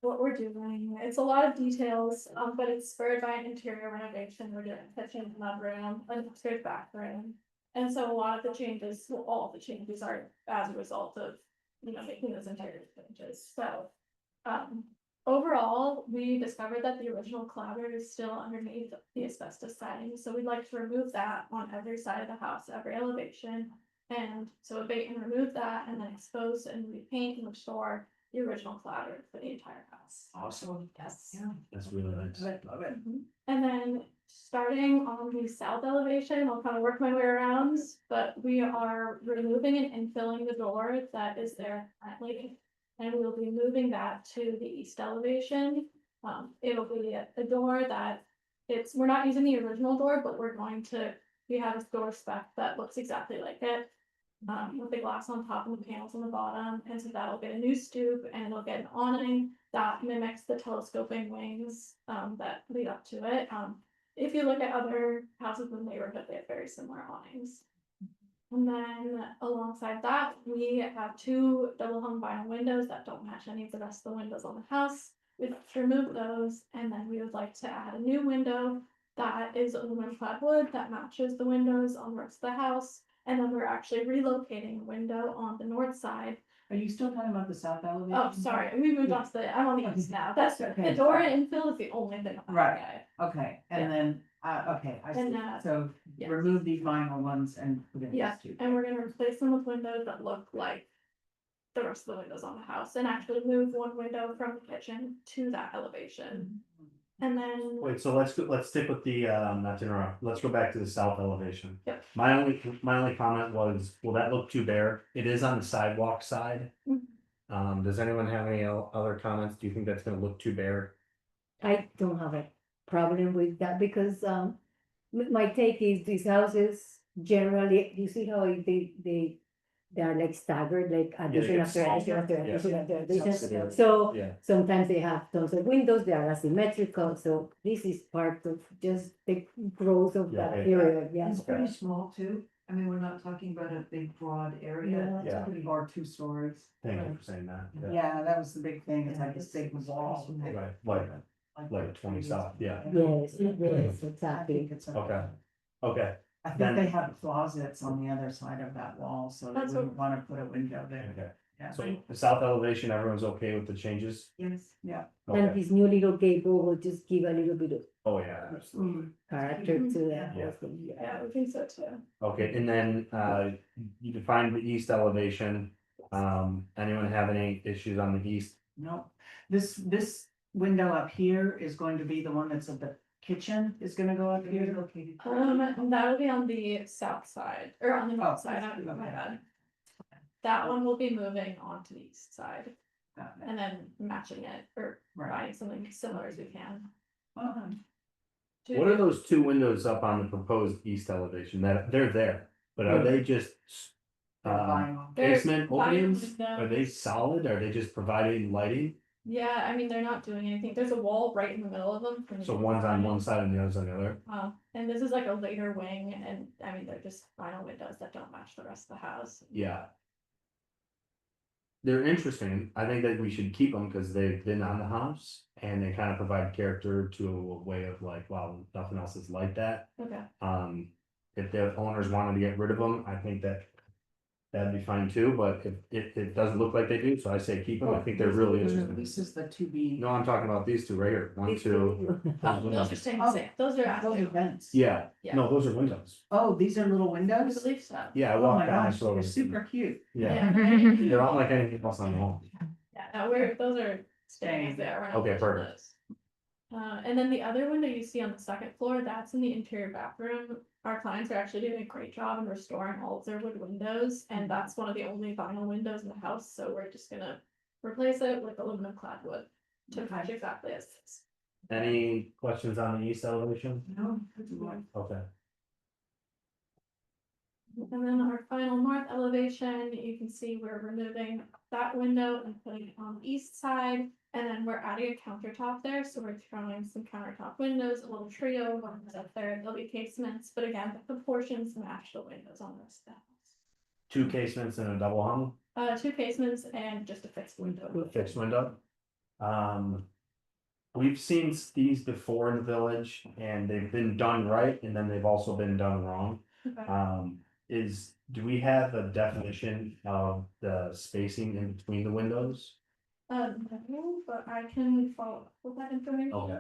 what we're doing, it's a lot of details, but it's spurred by an interior renovation. We're doing kitchen, mudroom, an upstairs bathroom. And so a lot of the changes, well, all of the changes are as a result of, making those interior changes, so. Overall, we discovered that the original clapboard is still underneath the asbestos siding, so we'd like to remove that on every side of the house, every elevation. And so abate and remove that and then expose and repaint and restore the original clapboard for the entire house. Awesome. Yes. That's really nice. Love it. And then starting on the south elevation, I'll kind of work my way around, but we are removing and infilling the door that is there currently. And we'll be moving that to the east elevation. It'll be a door that we're not using the original door, but we have a door spec that looks exactly like it. With the glass on top and the panels on the bottom, and so that'll get a new stoop and it'll get an awning that mimics the telescoping wings that lead up to it. If you look at other houses in the neighborhood, they have very similar awnings. And then alongside that, we have 2 double hung vinyl windows that don't match any of the rest of the windows on the house. We'd like to remove those, and then we would like to add a new window that is aluminum clad wood that matches the windows on the rest of the house. And then we're actually relocating a window on the north side. Are you still talking about the south elevation? Oh, sorry, we moved on to I'm on the east now. That's Okay. the door infill is the only thing. on that Right. side. Okay, Yeah. and then, okay, I And, see, so yes. remove these vinyl ones and put in these Yeah, two. and we're gonna replace them with windows that look like the rest of the windows on the house and actually move one window from the kitchen to that elevation. And then, Wait, so let's stick with the, not to interrupt, let's go back to the south elevation. Yep. My only comment was, will that look too bare? It is on the sidewalk side. Mhm. Does anyone have any other comments? Do you think that's gonna look too bare? I don't have a problem with that because, my take is these houses generally, you see how they are like staggered, like addition after addition after addition after addition. So Yeah. sometimes they have tons of windows, they are asymmetrical, so this is part of just the growth of Yeah, that yeah. area, yeah. It's pretty small too. I mean, we're not talking about a big broad area. Yeah. Or 2 stories. Thank you for saying that. Yeah, that was the big thing, it's like this big wall. Right, like 20 south, yeah. Yes, yes, I exactly. think it's Okay. Okay, I Then- think they have closets on the other side of that wall, so they That's wouldn't wanna put a window there. okay. Yeah. So the south elevation, everyone's okay with the changes? Yes. Yeah. And Okay. this new little gable will just give a little bit of Oh, yeah, absolutely. character to that. Yeah. also, yeah, we think so too. Okay, and then, you defined the east elevation. Anyone have any issues on the east? No, this window up here is going to be the one that's at the kitchen is gonna go up here. Located. And that'll be on the south side, or on the Oh, north side, my okay. bad. That one will be moving onto the east side Got it. and then matching it or Right. finding something similar as we can. Uh-huh. What are those 2 windows up on the proposed east elevation? That, they're there, but are they just? They're vinyl. They're Basement vinyl openings? windows. Are they solid? Are they just providing lighting? Yeah, I mean, they're not doing anything. There's a wall right in the middle of them. from the So one's on side. one side and the other's on the other? And this is like a later wing and I mean, they're just vinyl windows that don't match the rest of the house. Yeah. They're interesting. I think that we should keep them because they've been on the house and they kind of provide character to a way of like, wow, nothing else is like that. Okay. If the owners wanted to get rid of them, I think that'd be fine too, but if it doesn't look like they do, so I say keep them. I think they're really interesting. This is the 2B. No, I'm talking about these 2 right here. 1, 2. Those are staying the Oh. same. Those are Those actually, are vents. Yeah, Yeah. no, those are windows. Oh, these are little I windows? believe so. Yeah, I Oh my walked down. I gosh, saw they're them. super cute. Yeah, they're not like anything else on the wall. Yeah, no, those are staying as they are. We're not Okay, touching perfect. those. And then the other window you see on the second floor, that's in the interior bathroom. Our clients are actually doing a great job in restoring all of their wood windows, and that's one of the only vinyl windows in the house, so we're just gonna replace it with aluminum clad wood to match exactly as it is. Any questions on the east elevation? No. Okay. And then our final north elevation, you can see we're removing that window and putting it on the east side. And then we're adding a countertop there, so we're throwing some countertop windows, a little trio ones up there, there'll be casements, but again, the proportions match the windows on this house. 2 casements and a double hung, 2 casements and just a fixed window. fixed window. We've seen these before in the village and they've been done right and then they've also been done wrong. Okay. Do we have a definition of the spacing in between the windows? No, but I can follow up with that information. Okay.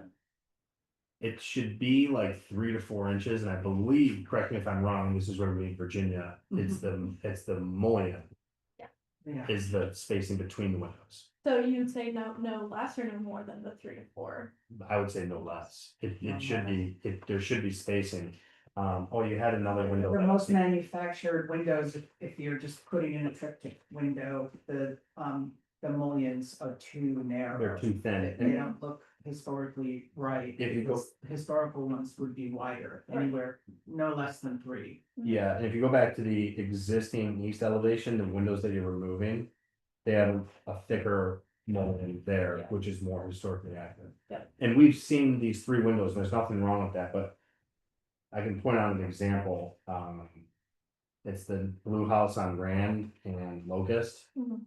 It should be like 3 to 4 inches, and I believe, correct me if I'm wrong, this is where we in Virginia, it's the mullion. Yeah. Is the spacing between the windows. So you'd say no less or no more than the 3 to 4? I would say no less. It should be, there should be spacing. Oh, you had another window. The most manufactured windows, if you're just putting in a triptych window, the mullions are too narrow. They're too thin. They don't look historically right. If you go- because historical ones would be wider, anywhere no less than 3. Yeah, and if you go back to the existing east elevation, the windows that you're removing, they have a thicker mullion there, Yeah. which is more historically accurate. Yep. And we've seen these 3 windows, and there's nothing wrong with that, but I can point out an example. It's the blue house on Rand and Locust. Mhm.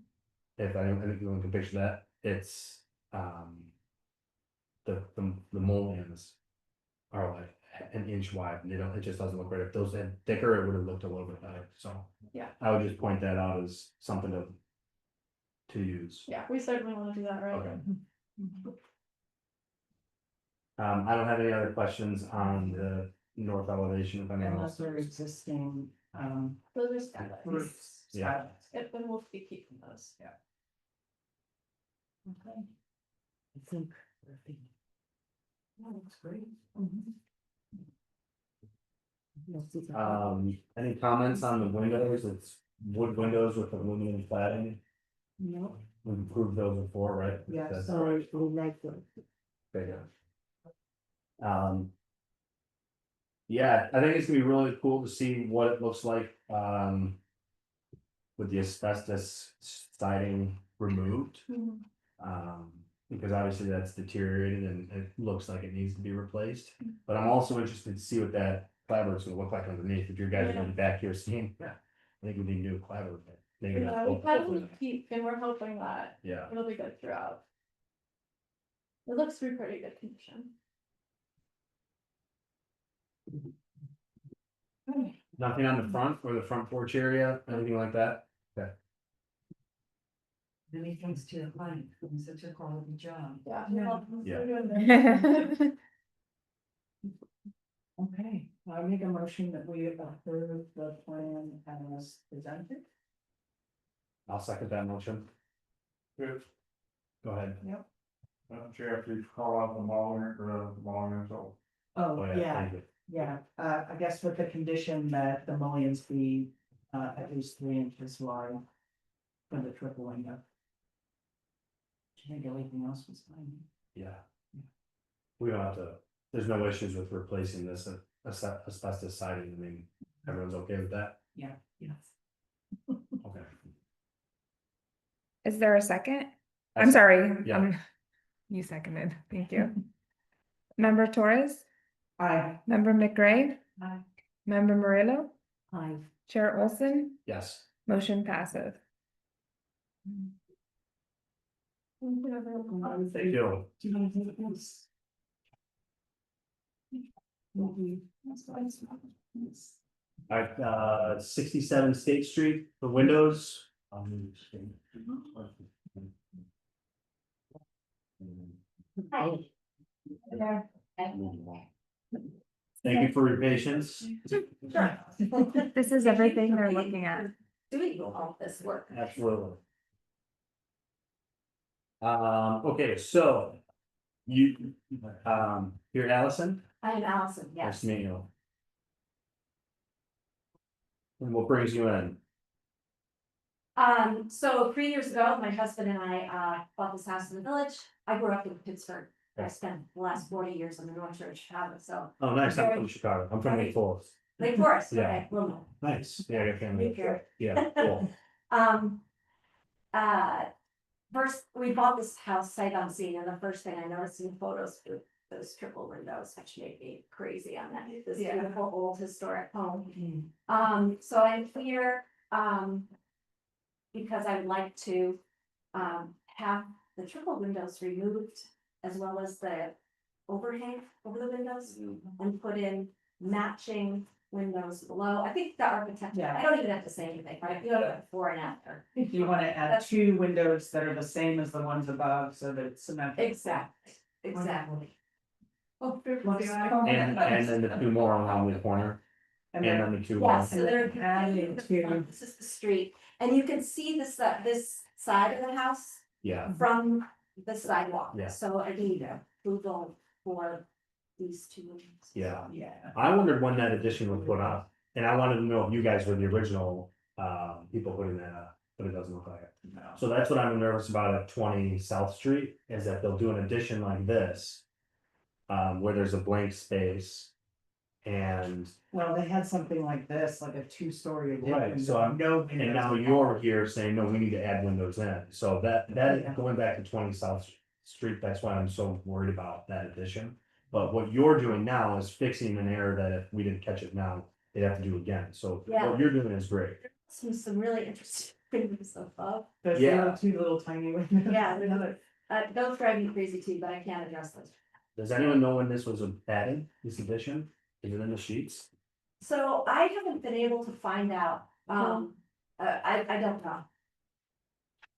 If anyone can picture that, it's the mullions are like an inch wide, and it just doesn't look right. If those had thicker, it would have looked a little bit better, so. Yeah. I would just point that out as something to use. Yeah, we certainly want to do that right. Okay. I don't have any other questions on the north elevation, if anyone Unless else. they're existing, Those are skylights. roofs. Yeah. skylights. Yep, then we'll be keeping those. Okay. I think. That looks great. Any comments on the windows? It's wood windows with aluminum cladding. No, We've improved those before, right? Yes. That's- so we like to. Okay, yeah. Yeah, I think it's gonna be really cool to see what it looks like, with the asbestos siding removed. Mhm. Because obviously that's deteriorated and it looks like it needs to be replaced. But I'm also interested to see what that clapboard's gonna look like underneath, if you guys are gonna be back here seeing, I think we need to do a clapboard. Maybe not Yeah, we've both. had a keep, and we're hoping that Yeah, it'll be good throughout. It looks to be pretty good condition. nothing on the front or the front porch area, anything like that? Many thanks to your client, for such a quality job. Yeah. Yeah. Okay, I make a motion that we approve the plan as presented. I'll second that motion. Good. Go ahead. Chair, please call out the mullion, so. Oh, yeah, Thank you. yeah, I guess with the condition that the mullions be at least 3 inches wide. For the triple window. I think everything else was fine. Yeah. We don't have to, there's no issues with replacing this asbestos siding, I mean, everyone's okay with that? Yeah, yes. Okay. Is there a second? I I'm sec- sorry. yeah. You seconded. Thank you. Member Torres, Aye. Member McRae, Aye. Member Murillo, Aye. Chair Olson, Yes. motion passes. Thank you. Alright, 67 State Street, the windows. Thank you for your patience. This is everything they're looking at. Doing all this work. Absolutely. Okay, so you're Allison? I am Allison, Nice yes. to meet you. And what brings you in? So 3 years ago, my husband and I, bought this house in the village. I grew up in Pittsburgh. I spent the last 40 years in the North Shore of Chicago, so. Oh, nice, I'm from Chicago, I'm from Lake Forest. Lake Forest, Yeah. okay, well, Nice, yeah, I got family. New York. Yeah, cool. Uh, first, we bought this house sight unseen, and the first thing I noticed in photos were those triple windows, which made me crazy on that, this beautiful old historic home. So I'm here, because I would like to, have the triple windows removed as well as the overhang over the windows and put in matching windows below. I think the architect, I don't even have to say anything, right? You have a before and after. You wanna add two windows that are the same as the ones above, so that it's symmetrical. Exactly. Oh, And then the two more along the corner, and then the two more. yeah, so they're adding to- this is the street, and you can see this side of the house Yeah, from the sidewalk. Yeah. So I need approval for these two windows. yeah. Yeah. I wondered when that addition was put up, and I wanted to know if you guys were the original, people putting that up, but it doesn't look like it. No. So that's what I'm nervous about at 20 South Street, is that they'll do an addition like this. Where there's a blank space. And, Well, they had something like this, like a two-story addition. Right, so I'm- No. and now you're here saying, no, we need to add windows in, so that, going back to 20 South Street, that's why I'm so worried about that addition. But what you're doing now is fixing an error that if we didn't catch it now, they'd have to do again, so Yeah. what you're doing is great. Some really interesting windows above. Those Yeah. little, two little tiny windows. Yeah. Those drive me crazy too, but I can't address those. Does anyone know when this was added, this addition? Is it in the sheets? So I haven't been able to find out, I don't know.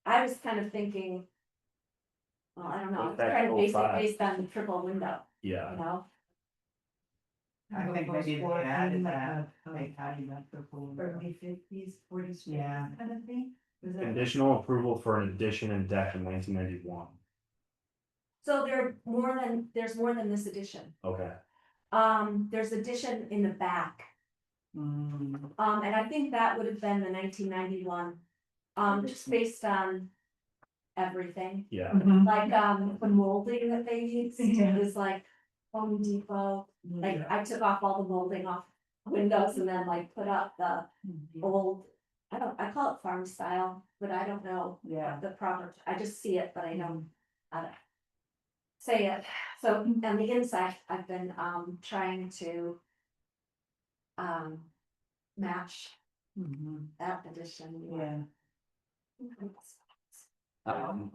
I was kind of thinking. Well, I don't know, I was Back trying to base it 05. based on the triple window, Yeah. you know? I think maybe they added that, they added that before. Early 50s, 40s. Yeah. Kind of thing. Was that- Conditional approval for an addition and deck in 1991. So there's more than this addition. Okay, There's addition in the back. Mm, And I think that would have been the 1991, just based on everything. yeah, mhm. Like, the molding that they used Yeah. is like Home Depot. Like, I took off all the molding off windows and then like put up the old, I call it farm style, but I don't know Yeah. the proper, I just see it, but I don't, I don't say it. So, on the inside, I've been, trying to match Mhm. that addition. Yeah.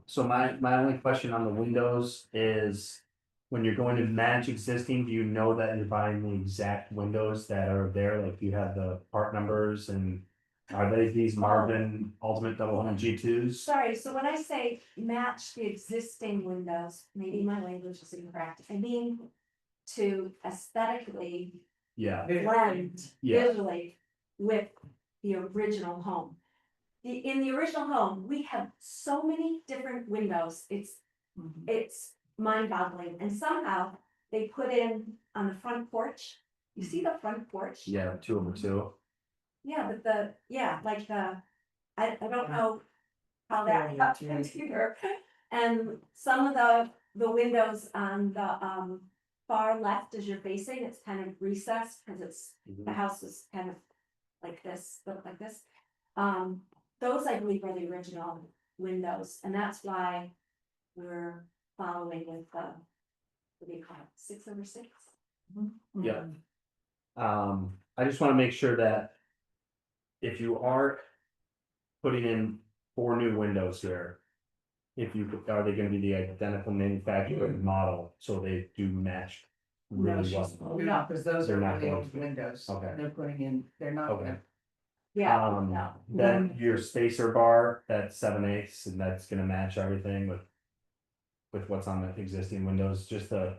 so my only question on the windows is. When you're going to match existing, do you know that you're buying the exact windows that are there, like you have the part numbers and. Are they these Marvin Ultimate Double Hung G2s? Sorry, so when I say match the existing windows, maybe my language is incorrect, I mean to aesthetically Yeah, blend yeah, visually with the original home. In the original home, we have so many different windows, it's mind-boggling, and somehow they put in on the front porch. You see the front porch? yeah, 2/2. Yeah, but like I don't know how that Yeah, happened here. And some of the windows on the far left as you're facing, it's kind of recessed, because the house is kind of like this, built like this. Those I believe are the original windows, and that's why we're following with what do you call it, 6/6? Yeah. I just wanna make sure that. If you are. Putting in 4 new windows here. Are they gonna be the identical manufacturer model, so they do match really well? No, because those They're are not really going old to. windows. Okay. They're putting in, they're not. Okay. Yeah, no. Then your spacer bar, that's 7/8, and that's gonna match everything with. With what's on the existing windows, just the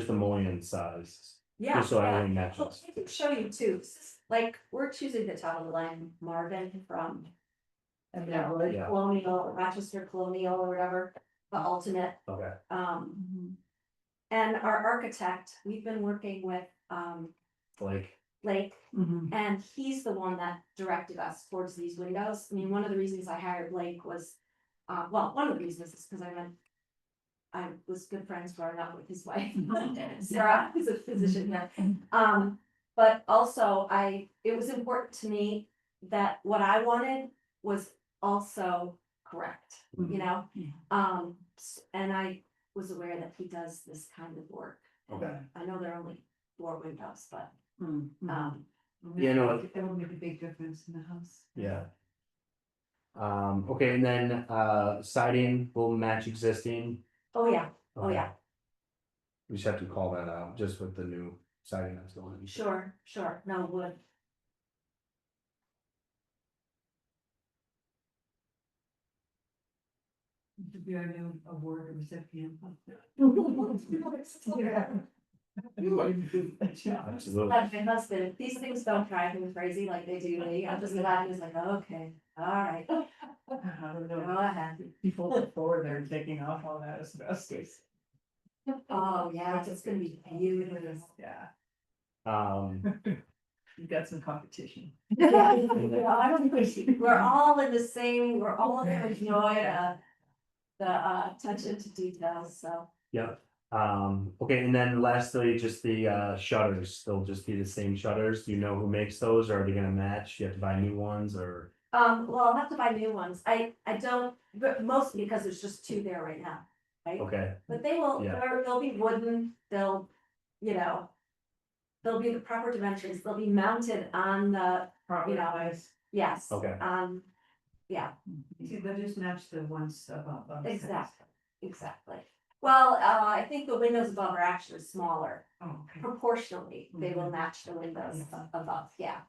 mullion size, Yeah. just so yeah. everything Well, matches. I can show you too. This is like, we're choosing the top of the line Marvin from. And You know, they're Yeah. Colonial, Rochester Colonial or whatever, the ultimate, Okay, um. And our architect, we've been working with, Like, Lake, Mhm. and he's the one that directed us towards these windows. I mean, one of the reasons I hired Blake was, well, one of the reasons is because I was good friends growing up with his wife, Sarah, who's a physician here. But also it was important to me that what I wanted was also correct, you know? And I was aware that he does this kind of work. okay, I know there are only 4 windows, but, Mhm. Yeah, no. That would make a big difference in the house. yeah. Okay, and then, siding will match existing. oh yeah, oh Okay. yeah, We just have to call that out, just with the new siding that's going in. sure, no wood. To be our new award recipient. Absolutely. Like my husband, if these things don't drive him crazy like they do me, I'm just glad he's like, okay, all right, I don't go know, ahead. people before they're taking off all that asbestos. Oh, yeah, it's gonna be beautiful. Yeah, Um, you got some competition. Yeah, I don't think we're all in the same, we're all gonna enjoy the attention to details, so. yeah, okay, and then lastly, just the shutters, they'll just be the same shutters, do you know who makes those, or are they gonna match, you have to buy new ones, or? Well, I'll have to buy new ones. I don't, but mostly because there's just 2 there right now, right? Okay, But they will, Yeah. they'll be wooden, they'll, they'll be the proper dimensions, they'll be mounted on the, Probably You know. nice. yes. Okay. Yeah, See, they'll just match the ones above. on the sides. exactly. Well, I think the windows above are actually smaller, Oh, okay. proportionally, they will match the windows above, yeah.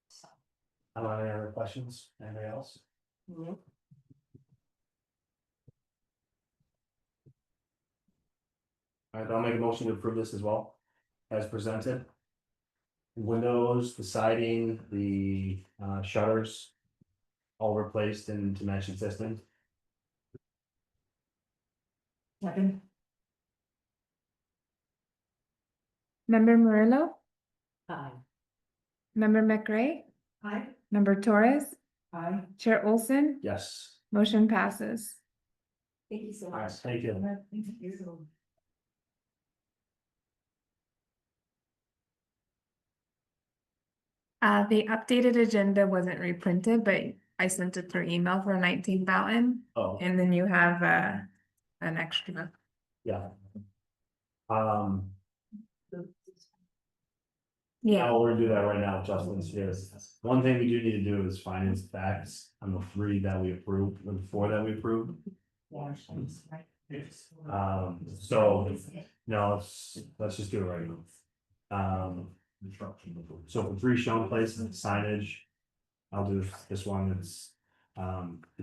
So, any other questions, anybody else? Alright, I'll make a motion to approve this as well, as presented. Windows, the siding, the shutters. All replaced and to match existing. Second. Member Murillo, Aye. member McRae, Hi. member Torres, Aye. Chair Olson, Yes. motion passes. thank you so Alright, much. thank you. Thank you. The updated agenda wasn't reprinted, but I sent it through email for 19 Fountain, Oh, and then you have an extra. yeah. Yeah, No, we're gonna do that right now, Justin's here. One thing we do need to do is finance facts on the 3 that we approved, the 4 that we approved. So, no, let's just do it right now. So for 3 shown places, signage. I'll do this one, it's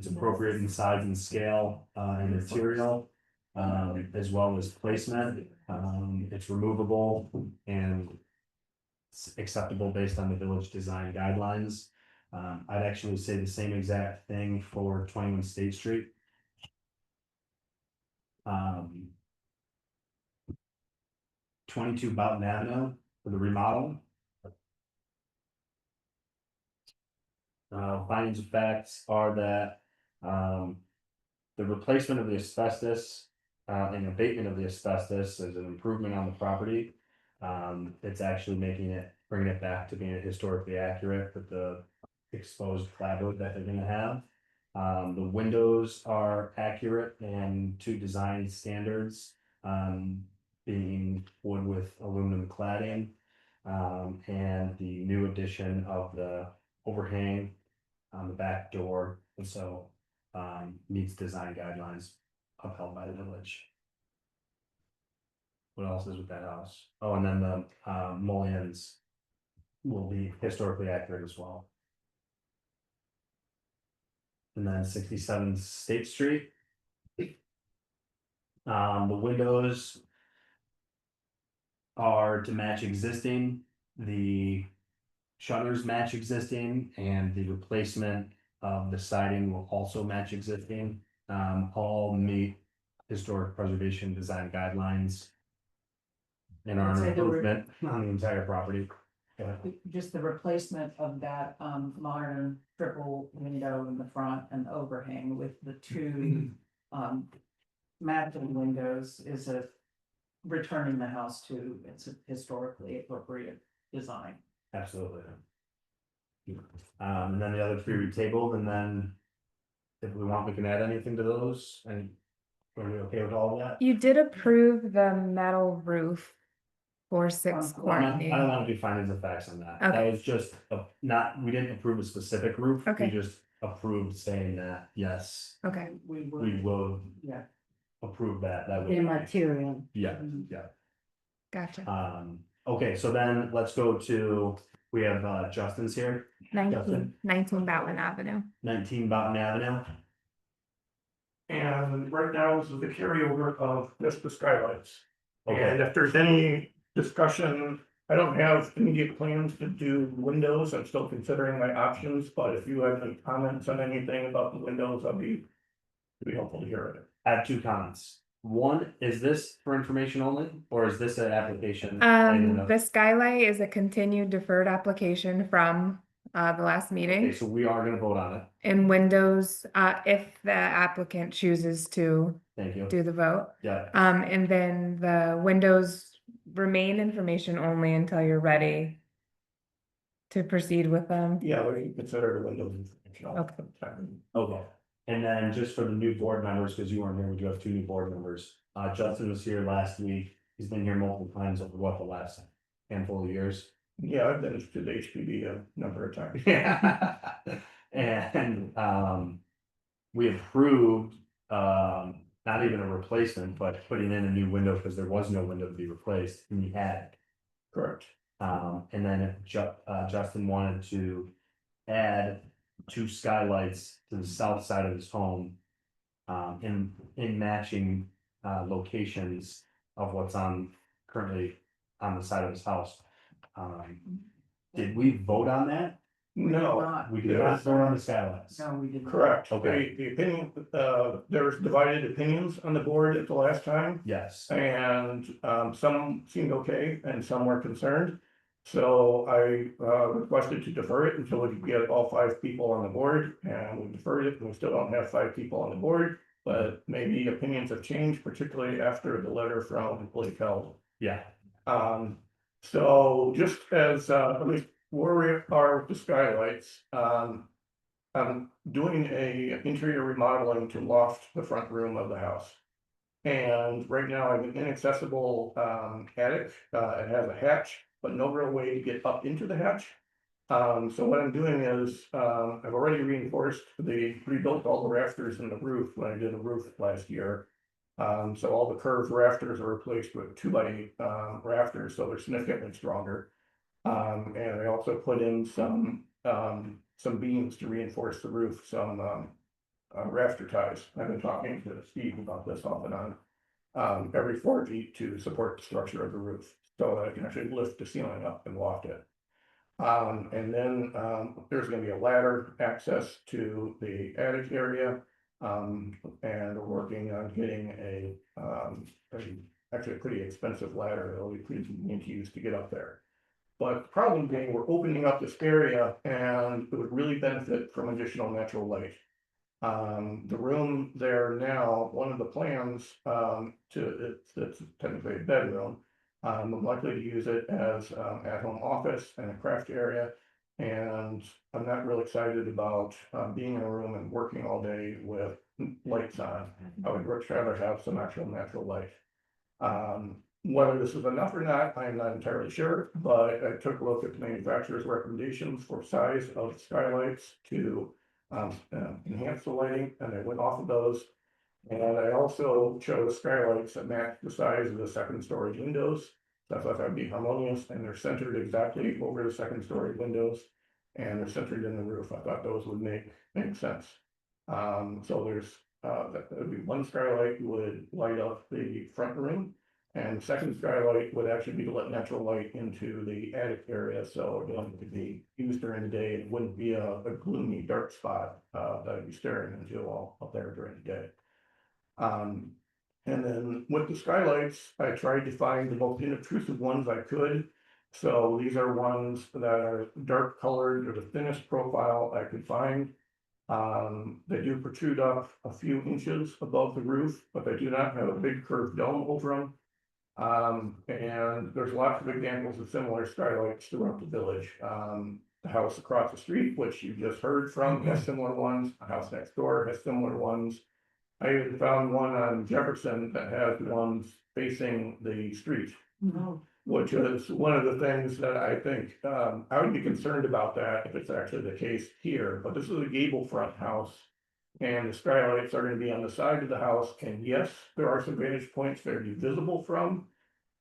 appropriate in size and scale, and material. As well as placement, it's removable and it's acceptable based on the village design guidelines. I'd actually say the same exact thing for 21 State Street. 22 Boughton Avenue for the remodel. Findings of facts are that, the replacement of the asbestos, and abatement of the asbestos is an improvement on the property. It's actually bringing it back to being historically accurate with the exposed clapboard that they're gonna have. The windows are accurate and to design standards, being wood with aluminum cladding. And the new addition of the overhang on the back door, and so, meets design guidelines upheld by the village. What else is with that house? Oh, and then the, mullions will be historically accurate as well. And then 67 State Street. The windows are to match existing, the shutters match existing, and the replacement of the siding will also match existing. All meet historic preservation design guidelines. And our I'd say the re- improvement on the entire property. Just the replacement of that modern triple window in the front and overhang with the two matching windows is a returning the house to its historically appropriate design. Absolutely. And then the other three we tabled, and then if we want, we can add anything to those, and are we okay with all of that? You did approve the metal roof for 6 I Courtney. don't want to do findings of facts on that. That Okay. was just we didn't approve a specific roof. Okay. We just approved saying that, yes, Okay, We we will yeah. approve that. That would. The material. Yeah, yeah. gotcha. Okay, so then let's go to, we have Justin's here, 19 Bowden Avenue. 19 Boughton Avenue. And right now this is the carryover of just the skylights. Okay. And if there's any discussion, I don't have immediate plans to do windows. I'm still considering my options, but if you have any comments on anything about the windows, it'd be helpful to hear it. I have two comments. One, is this for information only, or is this an application? Okay, The skylight is a continued deferred application from the last meeting. so we are gonna vote on it. In Windows, if the applicant chooses to Thank you. do the vote. Yeah, And then the windows remain information only until you're ready to proceed with them. Yeah, we consider the windows information. all Okay. the time. okay. And then just for the new board members, because you weren't here, we do have two new board members. Justin was here last week. He's been here multiple times over the last handful of years. Yeah, I've been to the HPB a number of times. Yeah. And we approved not even a replacement, but putting in a new window because there was no window to be replaced, and we had. Correct. And then if Justin wanted to add 2 skylights to the south side of his home. In matching locations of what's currently on the side of his house. Did we vote on that? No. We did not vote on the skylights. No, we didn't. Correct. Okay. The opinion, there's divided opinions on the board at the last time. Yes. And some seemed okay and some were concerned. So I requested to defer it until we could get all 5 people on the board, and we deferred it, and we still don't have 5 people on the board. But maybe opinions have changed, particularly after the letter from Blake Held. Yeah. So just as at least where we are with the skylights, I'm doing a interior remodeling to loft the front room of the house. And right now I have an inaccessible attic. It has a hatch, but no real way to get up into the hatch. So what I'm doing is I've already rebuilt all the rafters in the roof when I did the roof last year. So all the curved rafters are replaced with 2x8 rafters, so they're significantly stronger. And I also put in some beams to reinforce the roof, some rafter ties. I've been talking to Steve about this off and on. Every 4 feet to support the structure of the roof, so that I can actually lift the ceiling up and loft it. And then there's gonna be a ladder access to the attic area. And we're working on getting actually a pretty expensive ladder that'll be pretty convenient to use to get up there. But the problem being, we're opening up this area and it would really benefit from additional natural light. The room there now, one of the plans, it's technically a bedroom. I'm likely to use it as at-home office and a craft area. And I'm not real excited about being in a room and working all day with lights on. I would much rather have some actual natural light. Whether this is enough or not, I am not entirely sure, but I took a look at the manufacturer's recommendations for size of skylights to enhance the lighting, and I went off of those. And I also chose skylights that match the size of the 2nd-story windows. So I thought that'd be harmonious, and they're centered exactly over the 2nd-story windows, and they're centered in the roof. I thought those would make sense. So there's that would be 1 skylight would light up the front room, and the 2nd skylight would actually be to let natural light into the attic area, so it wouldn't have to be used during the day. It wouldn't be a gloomy, dark spot that I'd be staring into all up there during the day. And then with the skylights, I tried to find the most unobtrusive ones I could. So these are ones that are dark colored, they're the thinnest profile I could find. They do protrude up a few inches above the roof, but they do not have a big curved dome over them. And there's lots of examples of similar skylights throughout the village. The house across the street, which you just heard from, has similar ones. The house next door has similar ones. I even found one on Jefferson that has ones facing the street, which is one of the things that I think, I would be concerned about that if it's actually the case here, but this is a gable front house. And the skylights are gonna be on the side of the house, and yes, there are some vantage points that are visible from.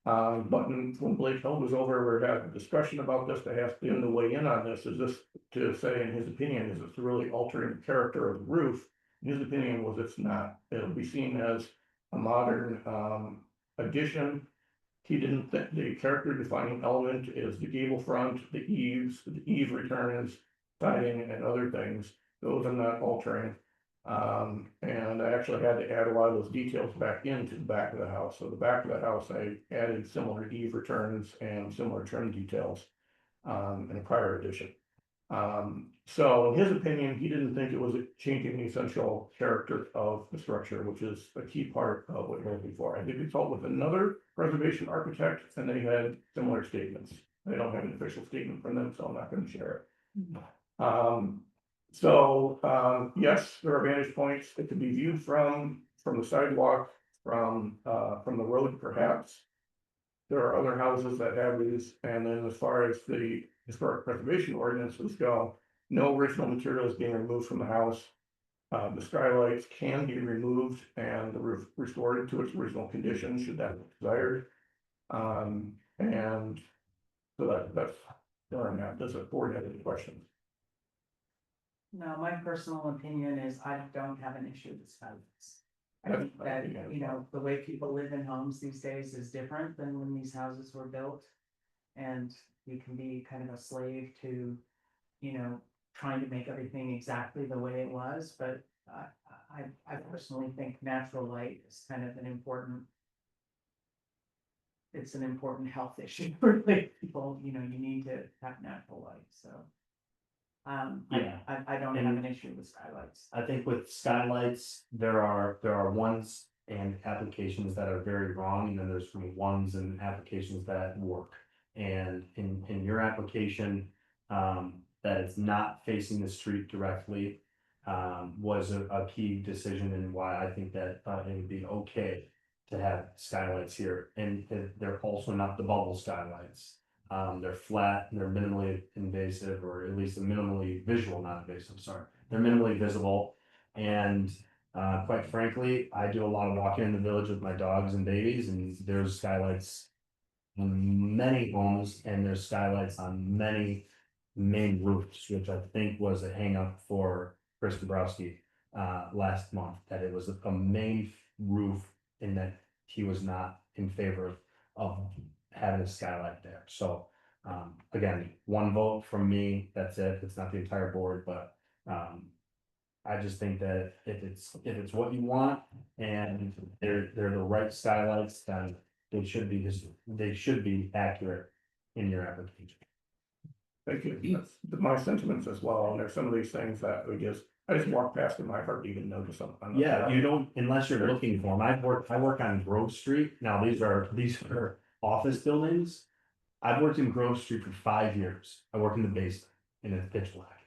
But when Blake Hill was over, we were having a discussion about this, to ask him to weigh in on this, is this to say, in his opinion, is it's really altering the character of the roof? His opinion was it's not, it'll be seen as a modern, addition. He didn't think the character defining element is the gable front, the eaves, the eave returns, siding and other things, those are not altering. And I actually had to add a lot of those details back into the back of the house. So the back of the house, I added similar eave returns and similar trim details, in a prior edition. So in his opinion, he didn't think it was changing the essential character of the structure, which is a key part of what we're looking for. I did consult with another preservation architect and they had similar statements. They don't have an official statement from them, so I'm not gonna share it. Yes, there are vantage points that can be viewed from the sidewalk, from the road perhaps. There are other houses that have these, and then as far as the historic preservation ordinances go, no original material is being removed from the house. The skylights can be removed and the roof restored to its original condition, should that be desired. And so that's where I'm at. Does the board have any questions? No, my personal opinion is I don't have an issue with skylights. I think that, you know, the way people live in homes these days is different than when these houses were built. And you can be kind of a slave to, you know, trying to make everything exactly the way it was, but I personally think natural light is kind of an important. It's an important health issue for people, you know, you need to have natural light, so. Yeah. I don't have an issue with skylights. I think with skylights, there are ones and applications that are very wrong, and then there's ones and applications that work. And in your application, that it's not facing the street directly, was a key decision and why I think that it would be okay to have skylights here. And they're also not the bubble skylights. They're flat, they're minimally invasive, or at least a minimally visual, not invasive, sorry. They're minimally visible. And quite frankly, I do a lot of walking in the village with my dogs and babies, and there's skylights on many homes, and there's skylights on many main roofs, which I think was a hang up for Chris Dabrowski last month, that it was a main roof and that he was not in favor of having a skylight there. So again, one vote from me, that's it. It's not the entire board, but I just think that if it's what you want and they're the right skylights, then they should be accurate in your application. Thank you. That's my sentiments as well, and there's some of these things that I just walk past in my heart to even notice something. Yeah, you don't, unless you're looking for them. I work on Grove Street. Now, these are office buildings. I've worked in Grove Street for 5 years. I work in the basement and it's pitch black.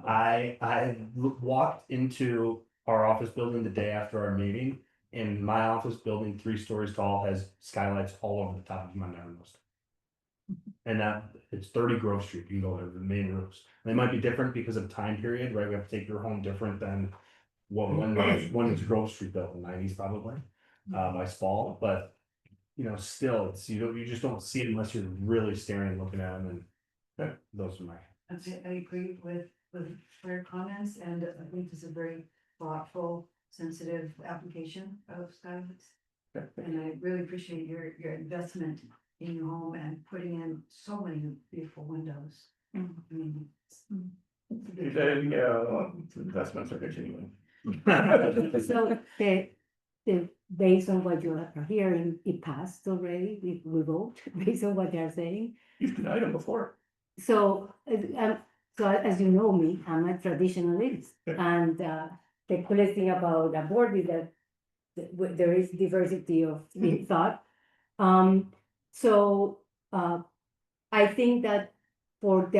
I walked into our office building the day after our meeting, and my office building, 3 stories tall, has skylights all over the top of my never-noticed. And that it's 30 Grove Street. You can go to the main roofs. They might be different because of time period, right? We have to take your home different than when was Grove Street built in the 90s, probably by Spall. But you know, still, it's you just don't see it unless you're really staring and looking at them. And those are my. I agree with your comments, and I think this is a very thoughtful, sensitive application of skylights. And I really appreciate your investment in your home and putting in so many beautiful windows. I mean, Yeah, investments are continuing. So the based on what you are hearing, it passed already, we vote, based on what they are saying. You've denied them before. So, so as you know me, I'm a traditionalist, Yeah. and, the coolest thing about a board is that there is diversity of thought. So, I think that for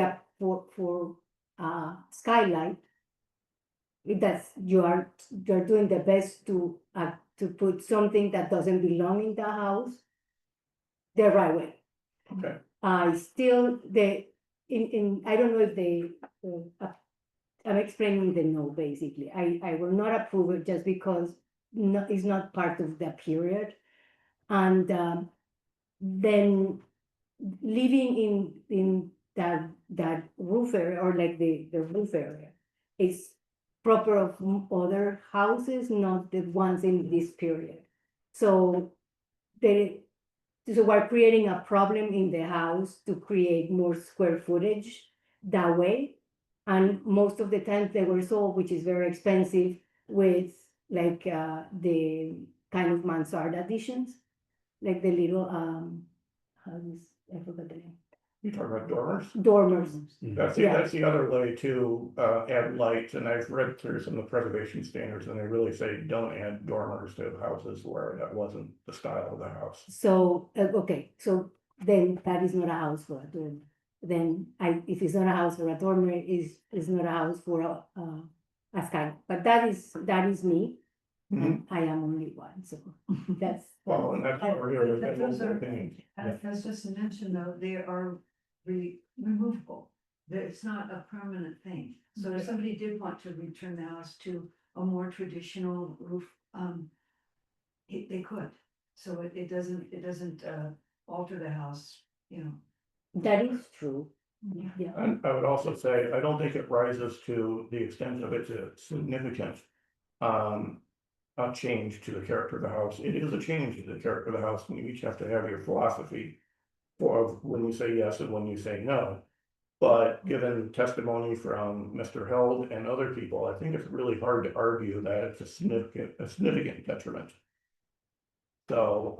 skylight, that's, you're doing the best to put something that doesn't belong in the house the right way. Okay. I still, I don't know if I'm explaining the no, basically. I will not approve it just because it's not part of the period. And, then living in that roof area, or like the roof area, is proper of other houses, not the ones in this period. So so we're creating a problem in the house to create more square footage that way. And most of the times they were sold, which is very expensive, with like the kind of mansard additions, like the little I forgot the name. You talking about dormers? Dormers. That's Yeah. that's the other way to add light, and I've read through some of the preservation standards, and they really say don't add dormers to houses where that wasn't the style of the house. So, okay, so then that is not a house for a dormer. Then if it's not a house for a dormer, is not a house for a sky. But that is me. And I am only one, so that's. Well, and that's what we're here. But those are, opinions. as just mentioned though, they are removable. It's not a permanent thing. So if somebody did want to return the house to a more traditional roof, they could. So it doesn't alter the house, you know. That is true. Yeah. And I would also say, I don't think it rises to the extent of it's a significant a change to the character of the house. It is a change to the character of the house, and you each have to have your philosophy for when you say yes and when you say no. But given testimony from Mr. Held and other people, I think it's really hard to argue that it's a significant detriment. So,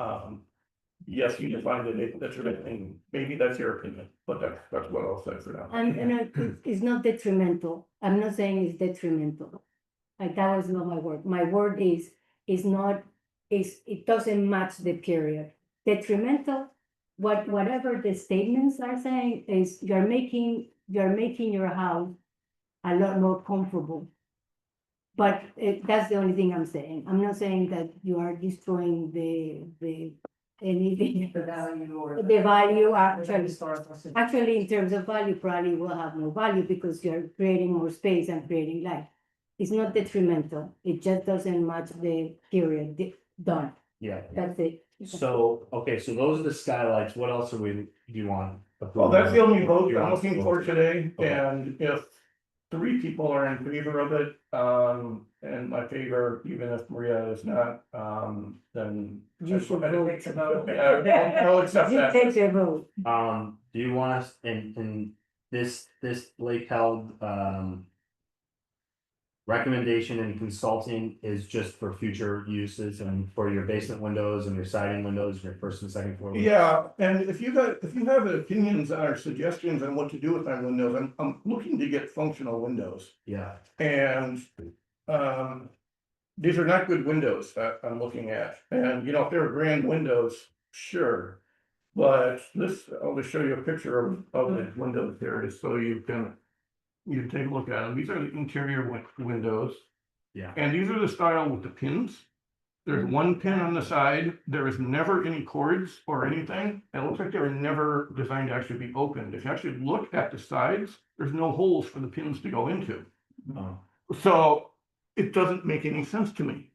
yes, you define it as detriment, and maybe that's your opinion, but that's what I'll say for now. And it's not detrimental. I'm not saying it's detrimental. Like, that was not my word. My word is it doesn't match the period. Detrimental, whatever the statements are saying is you're making your house a lot more comfortable. But that's the only thing I'm saying. I'm not saying that you are destroying anything. The value or. The value actually. Historical. Actually, in terms of value, probably will have more value because you're creating more space and creating life. It's not detrimental. It just doesn't match the period. Done. Yeah, That's it. so, okay, so those are the skylights, what else do you want? Well, that's the only vote You I'm want looking to for vote? today, Okay. and if 3 people are in favor of it, and my favor, even if Maria is not, then. You should vote. Yeah, I'll accept You that. take the vote. Do you want us in this Lake Held, recommendation and consulting is just for future uses and for your basement windows and your siding windows, and your first and second floor windows? Yeah, and if you have opinions or suggestions on what to do with my windows, I'm looking to get functional windows. Yeah, And, these are not good windows that I'm looking at, and if they're grand windows, sure. But I'll just show you a picture of the windows here, just so you take a look at them. These are the interior windows. yeah. And these are the style with the pins. There's one pin on the side, there is never any cords or anything. It looks like they were never designed to actually be opened. If you actually look at the sides, there's no holes for the pins to go into. Oh. So it doesn't make any sense to me.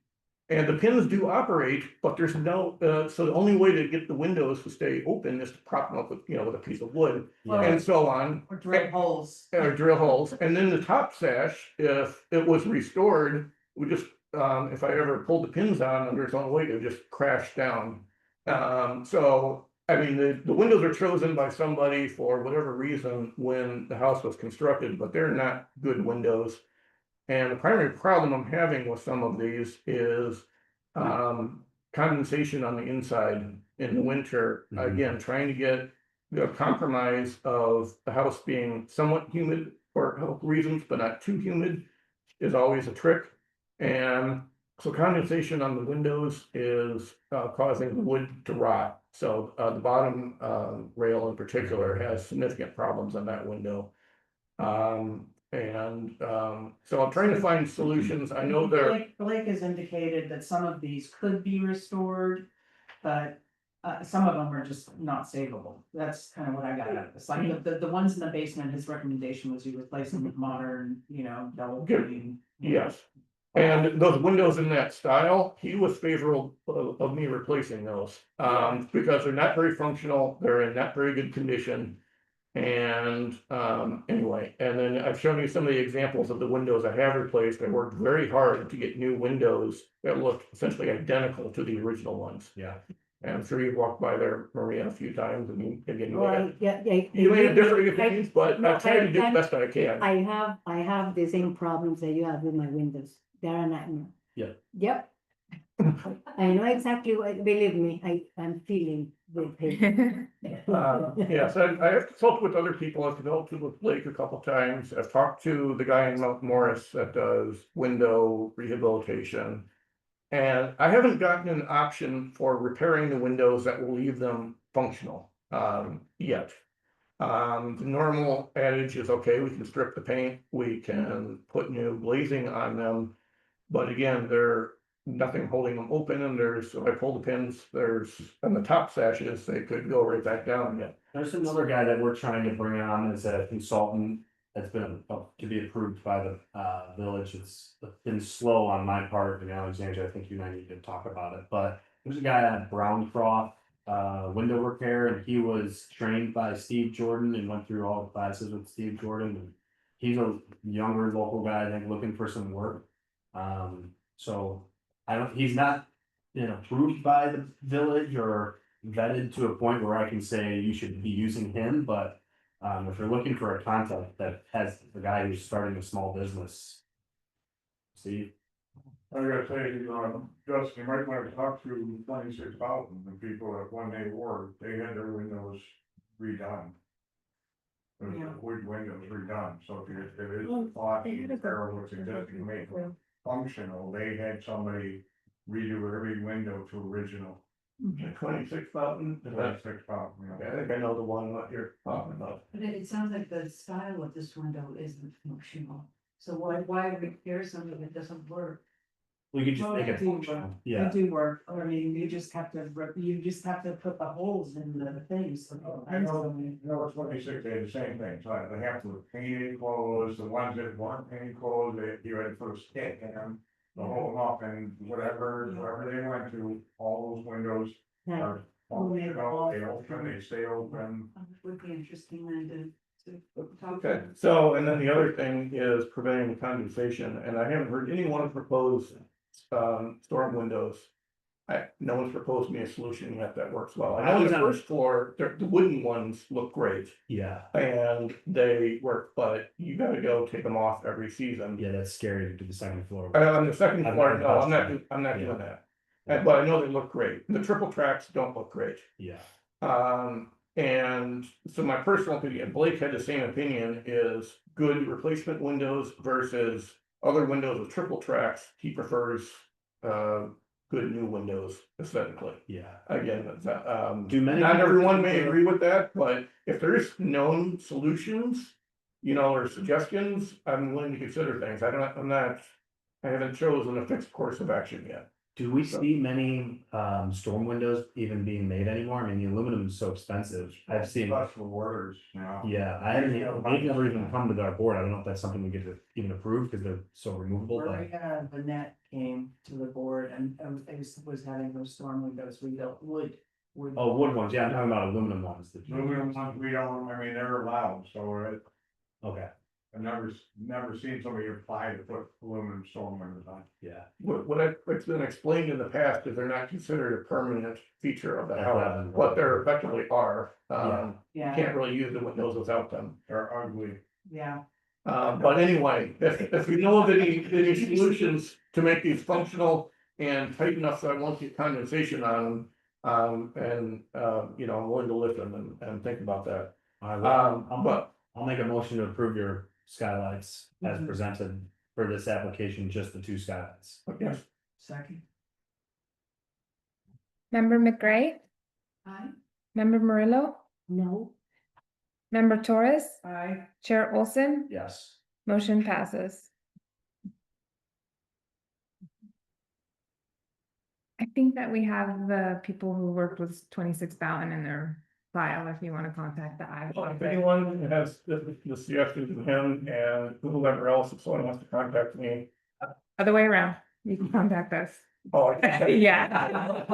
And the pins do operate, but there's no, so the only way to get the windows to stay open is to prop them up with, with a piece of wood Yeah. and so on. Or drill holes. Or drill holes. And then the top sash, if it was restored, would just, if I ever pulled the pins on under its own weight, it would just crash down. So, I mean, the windows are chosen by somebody for whatever reason when the house was constructed, but they're not good windows. And the primary problem I'm having with some of these is, condensation on the inside in the winter, Mhm. again, trying to get the compromise of the house being somewhat humid for health reasons, but not too humid is always a trick. And so condensation on the windows is causing the wood to rot. So the bottom rail in particular has significant problems on that window. So I'm trying to find solutions. I know there. Blake has indicated that some of these could be restored, but some of them are just not savable. That's kind of what I got out of this. Like the ones in the basement, his recommendation was you replace them with modern, double pane. Yes, and those windows in that style, he was favorable of me replacing those, because they're not very functional, they're in not very good condition. And, anyway, and then I've shown you some of the examples of the windows I have replaced. I worked very hard to get new windows that look essentially identical to the original ones. Yeah. And I'm sure you've walked by there, Maria, a few times, and Well, yeah. you may have different opinions, but No, I try to do the I'm- best I can. I have the same problems that you have with my windows. They're a nightmare. Yeah. Yep. I know exactly what, believe me, I'm feeling with him. Yes, I have consulted with other people. I've consulted with Blake a couple times. I've talked to the guy in Mount Morris that does window rehabilitation. And I haven't gotten an option for repairing the windows that will leave them functional, yet. The normal adage is, okay, we can strip the paint, we can put new glazing on them. But again, there's nothing holding them open, and if I pull the pins, and the top sashes, they could go right back down again. There's another guy that we're trying to bring on as a consultant that's been to be approved by the village. It's been slow on my part, and Alexandria, I think you and I need to talk about it, but there's a guy at Browncroft window repair, and he was trained by Steve Jordan and went through all the classes with Steve Jordan. And he's a younger local guy, I think, looking for some work. So he's not, approved by the village or vetted to a point where I can say you should be using him, but if you're looking for a contact that has the guy who's starting a small business. See, I gotta say, Justin, you might want to talk to 26,000, the people that when they worked, they had their windows redone. The wood windows redone, so if it is thought repair was existing, make them functional, they had somebody redo every window to original. 26,000? 26,000, I think I know the one that you're talking about. But it sounds like the style of this window isn't functional, so why repair something that doesn't work? we could just Well, make they it do functional. work. Yeah. They do work. I mean, you just have to put the holes in the things. I know it's 26, they had the same thing, so they have to paint clothes, the ones that weren't painted clothes, you had to put a stick in them. To hold them up, and whatever they went to, all those windows are functional, they open, they stay open. Would be interesting then to talk. Okay, so, and then the other thing is preventing condensation, and I haven't heard anyone propose storm windows. No one's proposed me a solution yet that works well. I know the first floor, the wooden ones look great. Yeah. And they work, but you gotta go take them off every season. Yeah, that's scary to do the second floor. On the second I've floor, never no, touched I'm not Yeah. doing that. But I know they look great. The triple tracks don't look great. Yeah. And so my personal opinion, Blake had the same opinion, is good replacement windows versus other windows with triple tracks. He prefers good new windows aesthetically. Yeah. Again, Do many not people everyone think may that- agree with that, but if there's known solutions, or suggestions, I'm willing to consider things. I haven't chosen a fixed course of action yet. Do we see many storm windows even being made anymore? I mean, the aluminum is so expensive. I've seen. Special orders, Yeah, they've never even come to our board. I don't know if that's something we get to even approve because they're so removable, but. Maria Vanette came to the board and was having her storm windows rebuilt, wood. Oh, wood ones. Yeah, I'm talking about aluminum ones. Aluminum ones, we don't, I mean, they're allowed, so Okay, I've never seen somebody apply to put aluminum storm windows on. yeah. What's been explained in the past is they're not considered a permanent feature of the That's house, what I've been what they're effectively are. Yeah. You Yeah, can't really use the windows without them. They're ugly. yeah. But anyway, if we know of any solutions to make these functional, and tight enough so I won't get condensation on them. You know, I'm willing to lift them and think about that. But I'll make a motion to approve your skylights as presented for this application, just the two skylights. okay, Second. Member McGray, Aye. member Murillo, No, member Torres, Aye. Chair Olson, Yes. motion passes. I think that we have the people who worked with 26 Boughton in their file, if you want to contact the I. well, if anyone has the suggestions from him and whoever else, if someone wants to contact me. Other way around, you can contact us. Oh, I can. Yeah.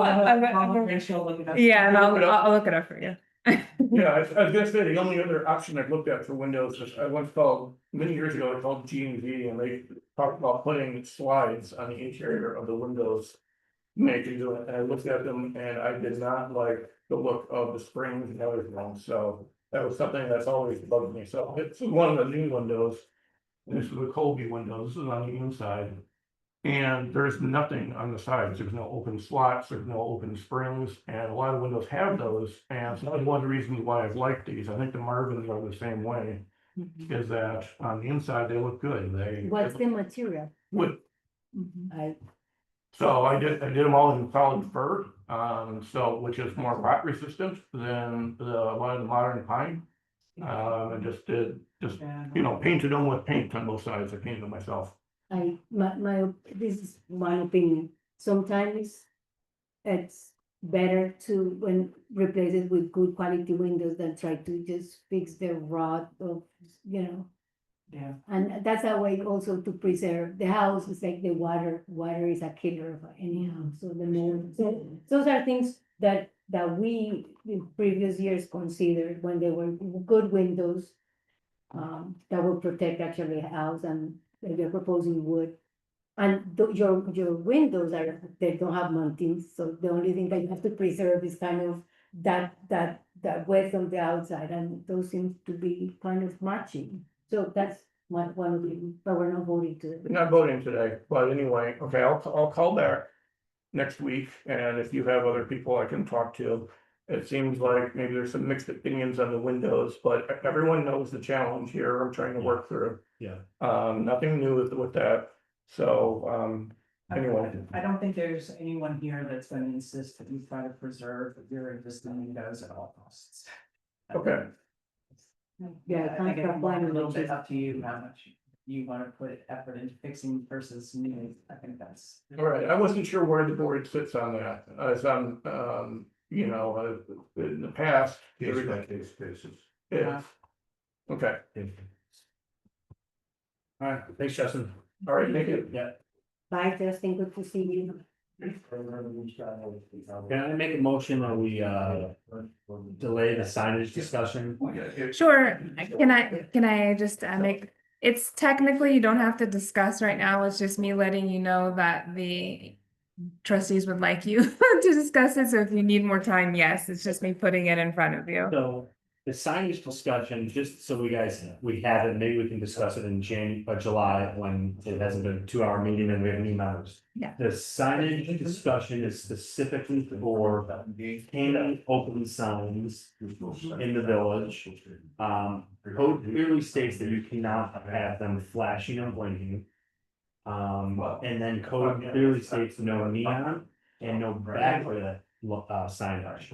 Rachel, look it up. Yeah, and I'll look it up for you. Yeah, I was gonna say, the only other option I've looked at for windows is, I once called, many years ago, I called G&V and they talked about putting slides on the interior of the windows. Making do it, and I looked at them and I did not like the look of the springs and everything, so that was something that's always bugged me, so it's one of the new windows. This is a Colby window, this is on the inside. And there's nothing on the sides, there's no open slots, there's no open springs, and a lot of windows have those, and so that's one of the reasons why I've liked these, I think the Marvins are the same way. Is that on the inside, they look good, what's the material? Wood. I, So I did them all in solid fir, so which is more rot resistant than a lot of the modern pine. And just you know, painted them with paint on both sides, I painted them myself. this is my opinion, sometimes it's better to, when replace it with good quality windows than try to just fix the rot of, you know. Yeah. And that's a way also to preserve the house. It's like the water is a killer of any house. So the more, so those are things that we in previous years considered when they were good windows. That will protect actually a house, and they're proposing wood. And your windows they don't have mountings, so the only thing that you have to preserve is kind of that width on the outside, and those seem to be kind of matching. So that's one opinion, but we're not voting to. We're not voting today, but anyway, okay, I'll call back next week, and if you have other people I can talk to. It seems like maybe there's some mixed opinions on the windows, but everyone knows the challenge here I'm trying to work through. Yeah. Nothing new with that, so, anyway. I don't think there's anyone here that's gonna insist that you try to preserve your existing windows at all costs. Okay. Yeah, I guess contract a little language bit is- up to you how much you wanna put effort into fixing versus new, I think that's. All right, I wasn't sure where the board sits on that, as I'm, you know, in the past. Case by case basis. Yeah. Okay, All right, thanks, Justin. all right, thank you. Yeah. Bye, Justin, good to see you. Can I make a motion that we delay the signage discussion? Sure, can I just make, it's technically, you don't have to discuss right now, it's just me letting you know that the trustees would like you to discuss it, so if you need more time, yes, it's just me putting it in front of you. So the signage discussion, just so we have it, maybe we can discuss it in July, when it hasn't been a 2-hour meeting and we have new members. Yeah. The signage discussion is specifically for hanging open signs in the village. Code clearly states that you cannot have them flashing and blinking. And then code clearly states no neon and no backlit signage.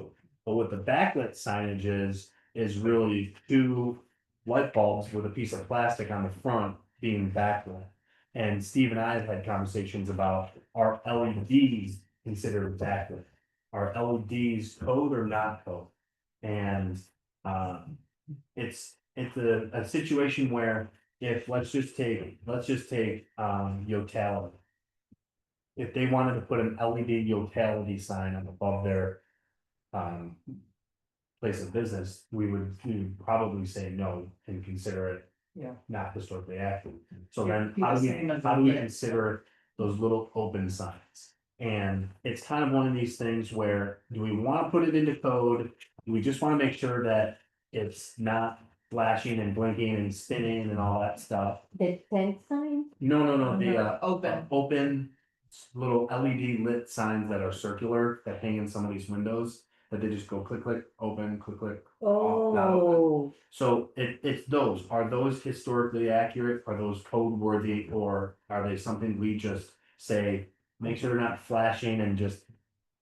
But what the backlit signage is really 2 light bulbs with a piece of plastic on the front being backlit. And Steve and I have had conversations about, are LEDs considered backlit? Are LEDs code or not code? And it's a situation where, if let's just take Yotality. If they wanted to put an LED Yotality sign up above their place of business, we would probably say no and consider it Yeah. not historically active. So Yeah, then keep how the do same as we the- consider those little open signs? And it's kind of one of these things where, do we want to put it into code? Do we just want to make sure that it's not flashing and blinking and spinning and all that stuff? The tent sign? No, the Open. open little LED lit signs that are circular that hang in some of these windows. That they just go click, click, open, click, click. off, not open. Oh, So it's those, are those historically accurate, are those code worthy, or are they something we just say, make sure they're not flashing and just.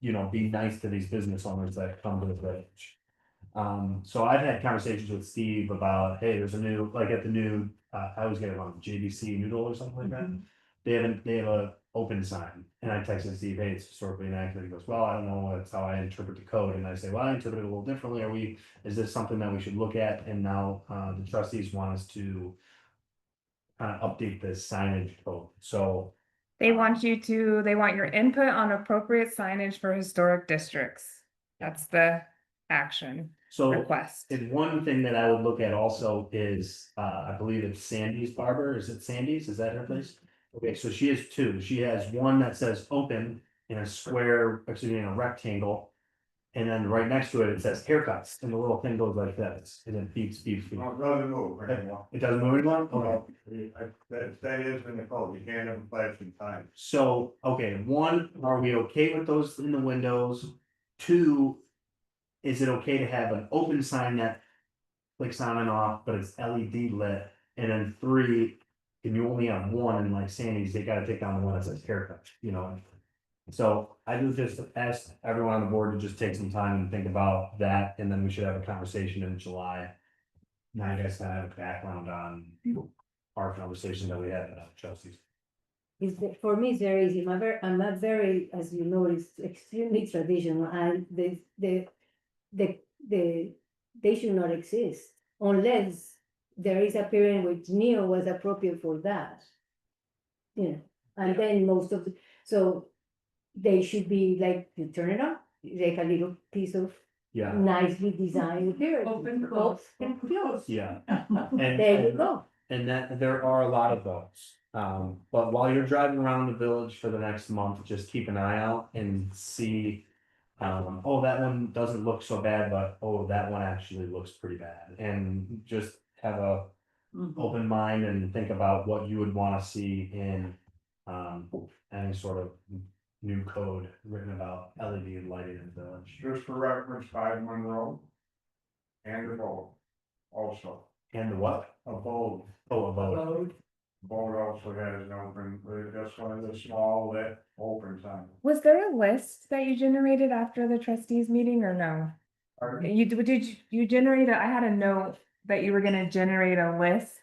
Be nice to these business owners that come to the village. So I've had conversations with Steve about, hey, there's a new, like at the new, I always get it on JBC Noodle or something like that. They have a open sign, and I texted Steve, hey, it's historically inaccurate. He goes, well, I don't know, that's how I interpret the code, and I say, well, I interpret it a little differently. Is this something that we should look at? And now, the trustees want us to. Update this signage code, so. They want your input on appropriate signage for historic districts. That's the action So, request. and one thing that I would look at also is, I believe it's Sandy's Barber, is it Sandy's, is that her place? Okay, so she has two, she has one that says open in a square, actually in a rectangle. And then right next to it, it says haircuts, and the little thing goes like this, and then beeps, beeps, beeps. It doesn't move anymore. It doesn't move anymore? Well, Okay. that is in the code, you can't have a flashing time. So, okay, one, are we okay with those in the windows? Two, is it okay to have an open sign that clicks on and off, but it's LED lit? And then three, can you only have one, and like Sandy's, they gotta take down the one that says haircut, So I would just ask everyone on the board to just take some time and think about that, and then we should have a conversation in July. Now you guys kind of have a background on our conversation that we had about trustees. for me, it's very easy. I'm not very, as you know, it's extremely traditional, and they should not exist unless there is a period which Neo was appropriate for that. And then so they should be like, you turn it on, like a little piece of Yeah, nicely designed. Open, close. Open, close. yeah. There you go. And that there are a lot of those. But while you're driving around the village for the next month, just keep an eye out and see. Oh, that one doesn't look so bad, but oh, that one actually looks pretty bad. And just have a open mind and think about what you would want to see in any sort of new code written about LED lighting in the village. Just for reference, 5 Monroe. And a bulb, also, And the what? a bulb, Oh, a vote. bulb also has an open, just one of the small lit open signs. Was there a list that you generated after the trustees meeting or no? You generate I had a note that you were gonna generate a list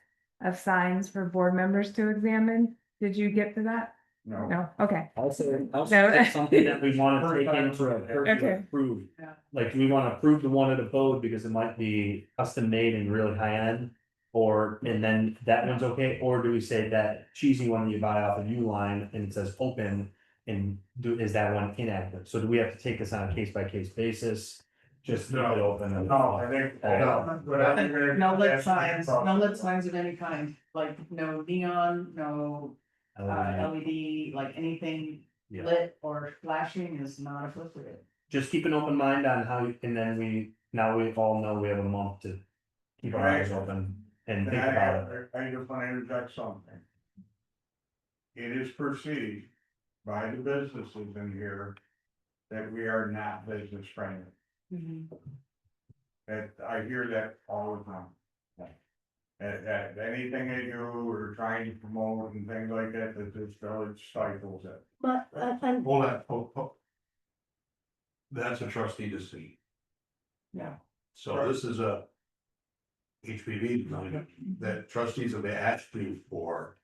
of signs for board members to examine. Did you get to that? No. No, okay. Also, No. it's something that we want to take into Okay. approve. Yeah. Like, do we want to approve the one at abode because it might be custom made and really high end? And then that one's okay, or do we say that cheesy one that you buy off a new line and it says open? And is that one inaccurate? So do we have to take this on a case by case basis? Just leave it open? and- No, I think. No lit signs, no lit signs of any kind, like no neon, no LED, like anything Yeah. lit or flashing is not appropriate. Just keep an open mind on how, and then we all know we have a month to keep our eyes open and think about it. I just want to interject something. It is perceived by the businesses in here that we are not business friendly. That I hear that all the time. That anything they do or trying to promote and things like that, that this village stifles it. But, and Hold on, that's a trustee decision. Yeah. So this is a HPB design that trustees have asked you for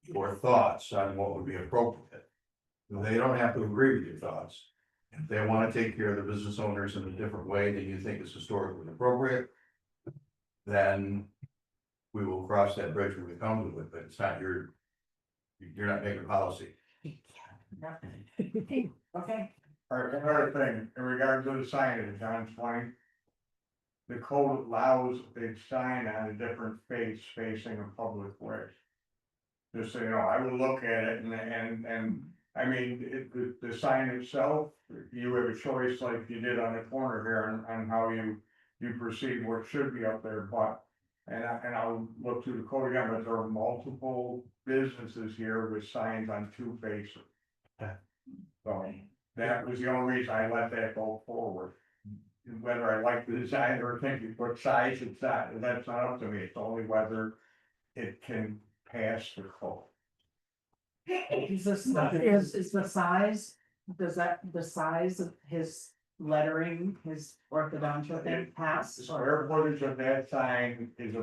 your thoughts on what would be appropriate. They don't have to agree with your thoughts. If they want to take care of the business owners in a different way that you think is historically appropriate, then we will cross that bridge when we come to it, but it's not you're not making policy. Okay. All right, another thing, in regard to the signage on 20. The code allows a sign on a different face facing a public way. Just so you know, I will look at it and I mean, the sign itself, you have a choice like you did on the corner here on how you perceive what should be up there, but. And I'll look through the code again, but there are multiple businesses here with signs on 2 faces. So that was the only reason I let that go forward. Whether I like the design or think what size it's not, that's not up to me, it's only whether it can pass the code. Is this, is the size, does that, the size of his lettering, his orthodontia thing pass? The square footage of that sign is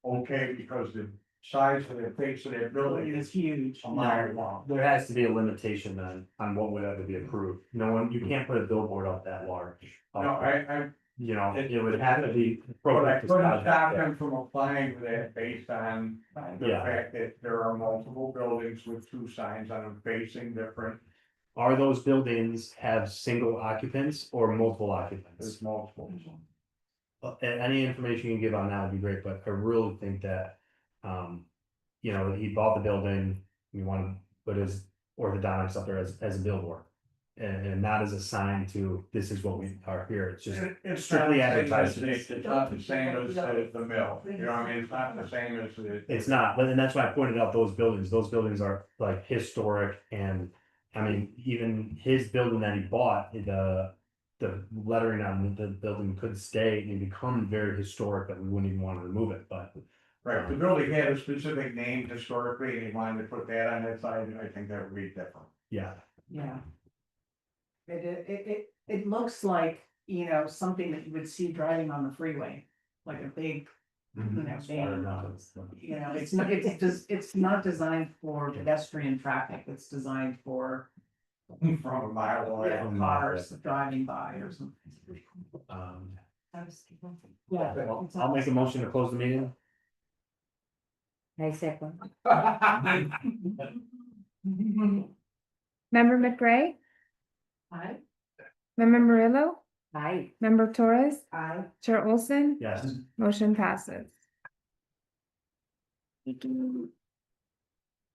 okay because the size of the face of that building It's is huge. a mile long. There has to be a limitation then on what would have to be approved. No one, you can't put a billboard up that large. No, I, You know, it would have to be. but I appropriate to couldn't size. stop them from applying for that based on the Yeah. fact that there are multiple buildings with two signs on them facing different, Are those buildings have single occupants or multiple occupants? there's multiple. Any information you can give on that would be great, but I really think that, you know, he bought the building, we want to put his orthodontics up there as a billboard. And not as a sign to, this is what we are here, it's just It's strictly not the same as advertising. It's not the same as the mill, you know what I mean, it's not the same as the. It's not, but and that's why I pointed out those buildings are like historic and. I mean, even his building that he bought, the lettering on the building could stay and become very historic that we wouldn't even want to remove it, but. Right, the building had a specific name historically, and he wanted to put that on that side, and I think that would be different. Yeah, Yeah. It looks like, you know, something that you would see driving on the freeway, like a big, you know, van. You know, it's not designed for pedestrian traffic, it's designed for. From a mile away. Yeah, cars driving by or something. Yeah. well, I'll make a motion to close the meeting. I second. Member McRae, Aye. Member Murillo, Aye. Member Torres, Aye. Chair Olson, Yes. motion passes.